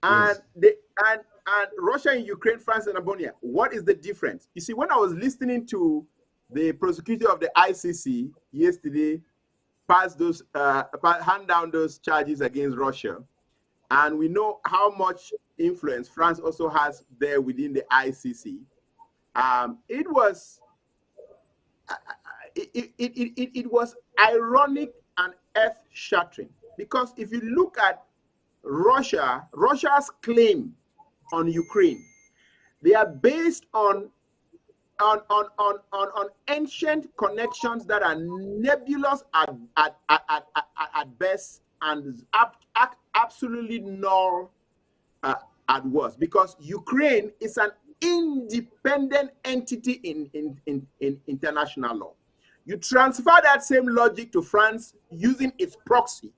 And Yes. and Russia in Ukraine, France and Amazonia. What is the difference? You see, when I was listening to the prosecutor of the ICC yesterday hand down those charges against Russia, and we know how much influence France also has there within the ICC. It was it was ironic and earth-shattering, because if you look at Russia's claim on Ukraine, they are based on ancient connections that are nebulous at best and absolutely null at worst, because Ukraine is an independent entity in international law. You transfer that same logic to France using its proxy,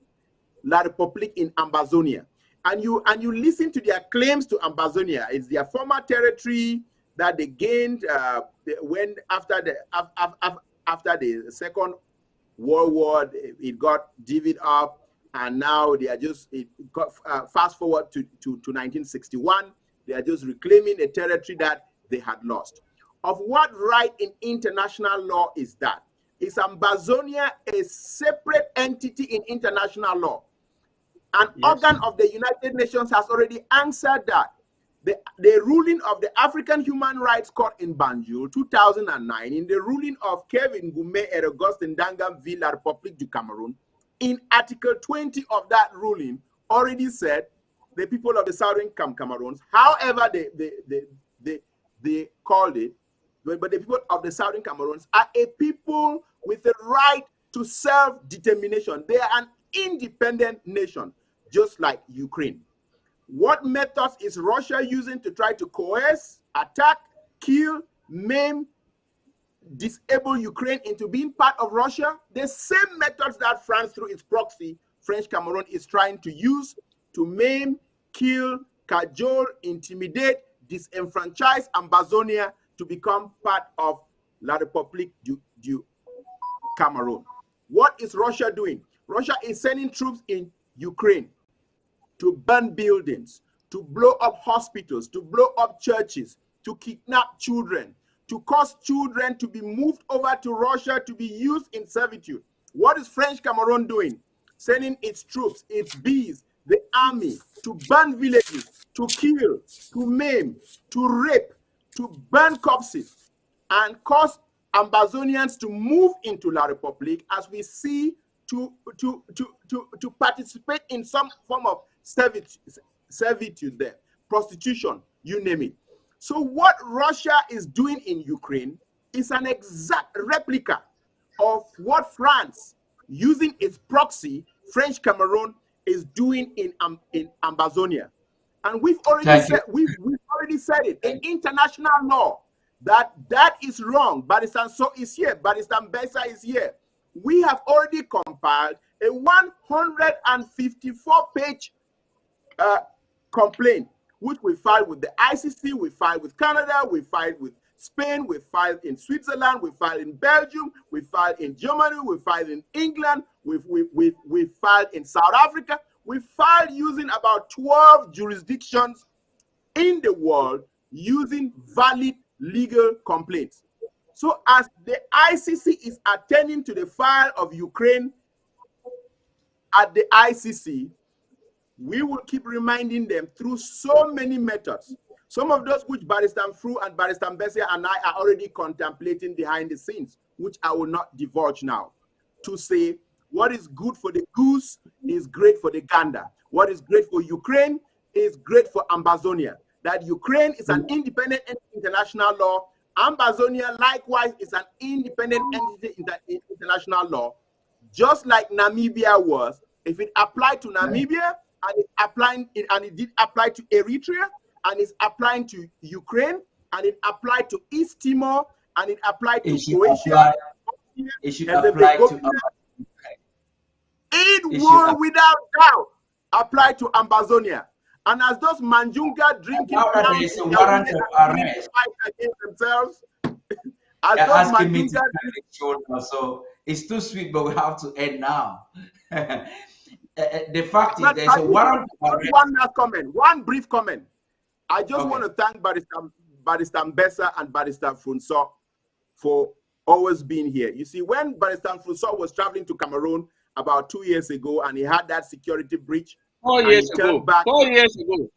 La Republique in Amazonia, and you listen to their claims to Amazonia. It's their former territory that they gained when after the Second World War, it got divvied up, and now they are just fast forward to 1961. They are just reclaiming a territory that they had lost. Of what right in international law is that? Is Amazonia a separate entity in international law? An organ of the United Nations has already answered that. The ruling of the African Human Rights Court in Banjul, 2009, in the ruling of Kevin Goumet et Augustin Dangamville, La République du Cameroon, in Article 20 of that ruling, already said the people of the Southern Cameroons, however they called it, but the people of the Southern Cameroons are a people with the right to self-determination. They are an independent nation, just like Ukraine. What methods is Russia using to try to coerce, attack, kill, maim, disable Ukraine into being part of Russia? The same methods that France, through its proxy, French Cameroon, is trying to use to maim, kill, cajole, intimidate, disenfranchise Ambazonia to become part of La République du Cameroon. What is Russia doing? Russia is sending troops in Ukraine to burn buildings, to blow up hospitals, to blow up churches, to kidnap children, to cause children to be moved over to Russia to be used in servitude. What is French Cameroon doing? Sending its troops, its bees, the army, to burn villages, to kill, to maim, to rape, to burn corpses, and cause Ambazonians to move into La République, as we see, to participate in some form of servitude there, prostitution, you name it. So what Russia is doing in Ukraine is an exact replica of what France, using its proxy, French Cameroon, is doing in Ambazonia. And we've already said it in international law that is wrong. Baristan So is here, Baristan Besa is here. We have already compiled a 154-page complaint, which we filed with the ICC, we filed with Canada, we filed with Spain, we filed in Switzerland, we filed in Belgium, we filed in Germany, we filed in England, we filed in South Africa. We filed using about 12 jurisdictions in the world using valid legal complaints. So as the ICC is attending to the file of Ukraine at the ICC, we will keep reminding them through so many methods. Some of those which Baristan Fru and Baristan Bessia and I are already contemplating behind the scenes, which I will not divulge now, to say what is good for the goose is great for the gander. What is great for Ukraine is great for Ambazonia. That Ukraine is an independent entity in international law. Ambazonia, likewise, is an independent entity in international law, just like Namibia was. If it applied to Namibia, and it did apply to Eritrea, and it's applying to Ukraine, and it applied to East Timor, and it applied to Croatia. It should apply to it will, without doubt, apply to Ambazonia. And as those Manjunga drinking there is a warrant of arrest fight against themselves, as those Manjunga so it's too sweet, but we have to end now. The fact is, there's a warrant of arrest. One last comment, one brief comment. I just want to thank Baristan Besa and Baristan Funso for always being here. You see, when Baristan Funso was traveling to Cameroon about 2 years ago, and he had that security breach, 4 years ago. 4 years ago.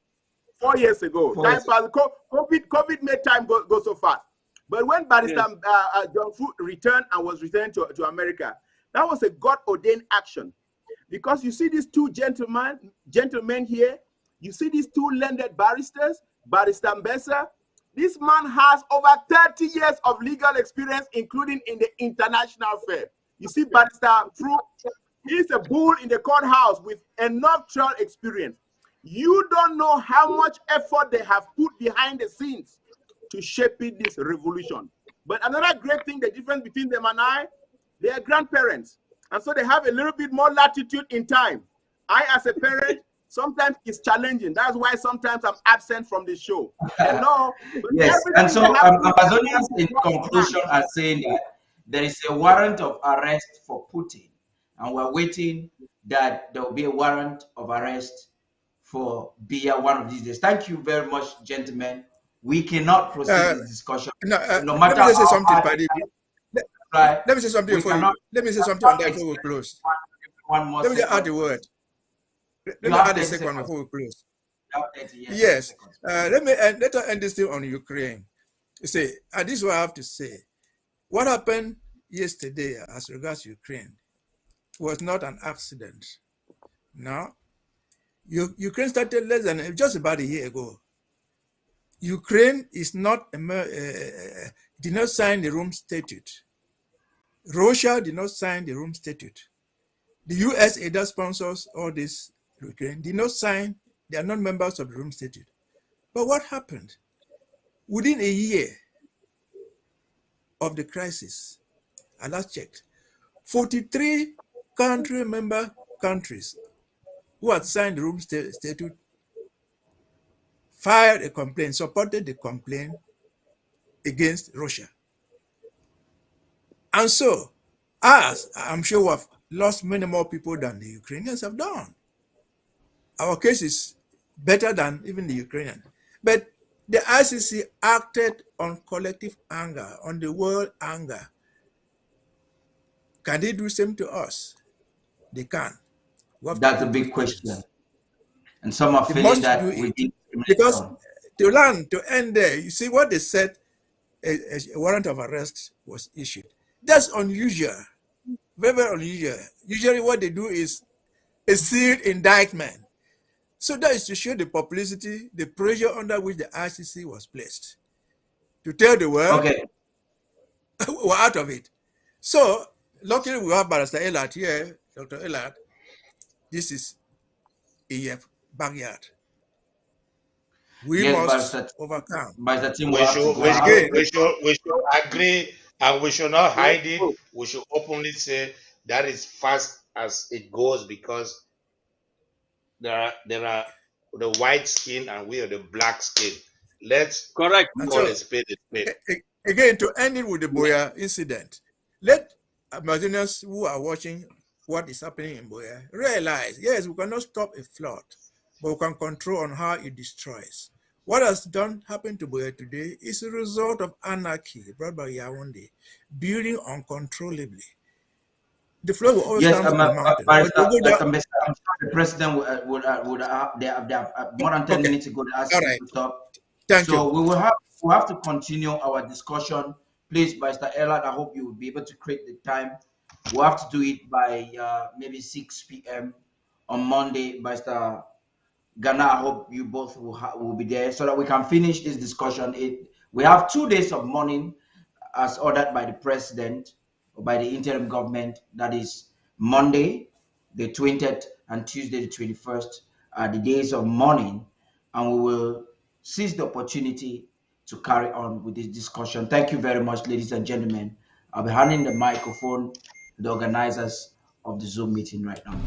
4 years ago. COVID made time go so fast. But when Baristan John Fu returned and was returned to America, that was a God-ordained action. Because you see these two gentlemen here, you see these two learned barristers, Baristan Besa. This man has over 30 years of legal experience, including in the international fair. You see Baristan Fu, he's a bull in the courthouse with enough trial experience. You don't know how much effort they have put behind the scenes to shaping this revolution. But another great thing, the difference between them and I, they are grandparents. And so they have a little bit more latitude in time. I, as a parent, sometimes it's challenging. That's why sometimes I'm absent from the show. Yes, and so Amazonians in conclusion are saying that there is a warrant of arrest for Putin, and we're waiting that there will be a warrant of arrest for Biya one of these days. Thank you very much, gentlemen. We cannot proceed this discussion. No matter let me say how something, hard Paddy. Let me say something before you. Let me say something on that before we close. Let me just add the word. Let me add the second one before we close. Yes. Let us end this thing on Ukraine. You see, and this is what I have to say. What happened yesterday as regards Ukraine was not an accident. No. Ukraine started less than just about a year ago. Ukraine is not did not sign the Rome Statute. Russia did not sign the Rome Statute. The USA that sponsors all this Ukraine did not sign They are not members of the Rome Statute. But what happened? Within a year of the crisis, I last checked, 43 member countries who had signed the Rome Statute filed a complaint, supported the complaint against Russia. And so, us, I'm sure we have lost many more people than the Ukrainians have done. Our case is better than even the Ukrainian. But the ICC acted on collective anger, on the world anger. Can they do the same to us? They can. That's a big question. And some are They feeling must that do we it. did Because discrimination. to end there, you see what they said, a warrant of arrest was issued. That's unusual, very, very unusual. Usually what they do is a sealed indictment. So that is to show the publicity, the pressure under which the ICC was placed. To tell the world, Okay, we're out of it. So, luckily we have Barrister Elad here, Dr. Elad. This is in your backyard. We yes, must overcome. by the team We will have to should, go we out. should, we should, we should agree, and we should not hide it. We should openly say that is fast as it goes, because there are the white skin and we are the black skin. Let's Correct. And call so, a spade a spade. again, to end it with the Boya incident, let Amazonians who are watching what is happening in Boya realize, yes, we cannot stop a flood, but we can control on how it destroys. What has done happened to Boya today is a result of anarchy brought by Yaoundé, building uncontrollably. The flood will always Yes, come from the mountain. But Barrister, they go down. I'm sure the president they have more than 10 Okay, minutes ago, they asked all you right. to stop. Thank So you. we'll have to continue our discussion. Please, Barrister Elad, I hope you will be able to create the time. We'll have to do it by maybe 6 p.m. on Monday. Barrister Ghana, I hope you both will be there so that we can finish this discussion. We have 2 days of mourning as ordered by the president or by the interim government. That is Monday, the 20th, and Tuesday, the 21st, are the days of mourning, and we will seize the opportunity to carry on with this discussion. Thank you very much, ladies and gentlemen. I'll be handing the microphone to the organizers of the Zoom meeting right now.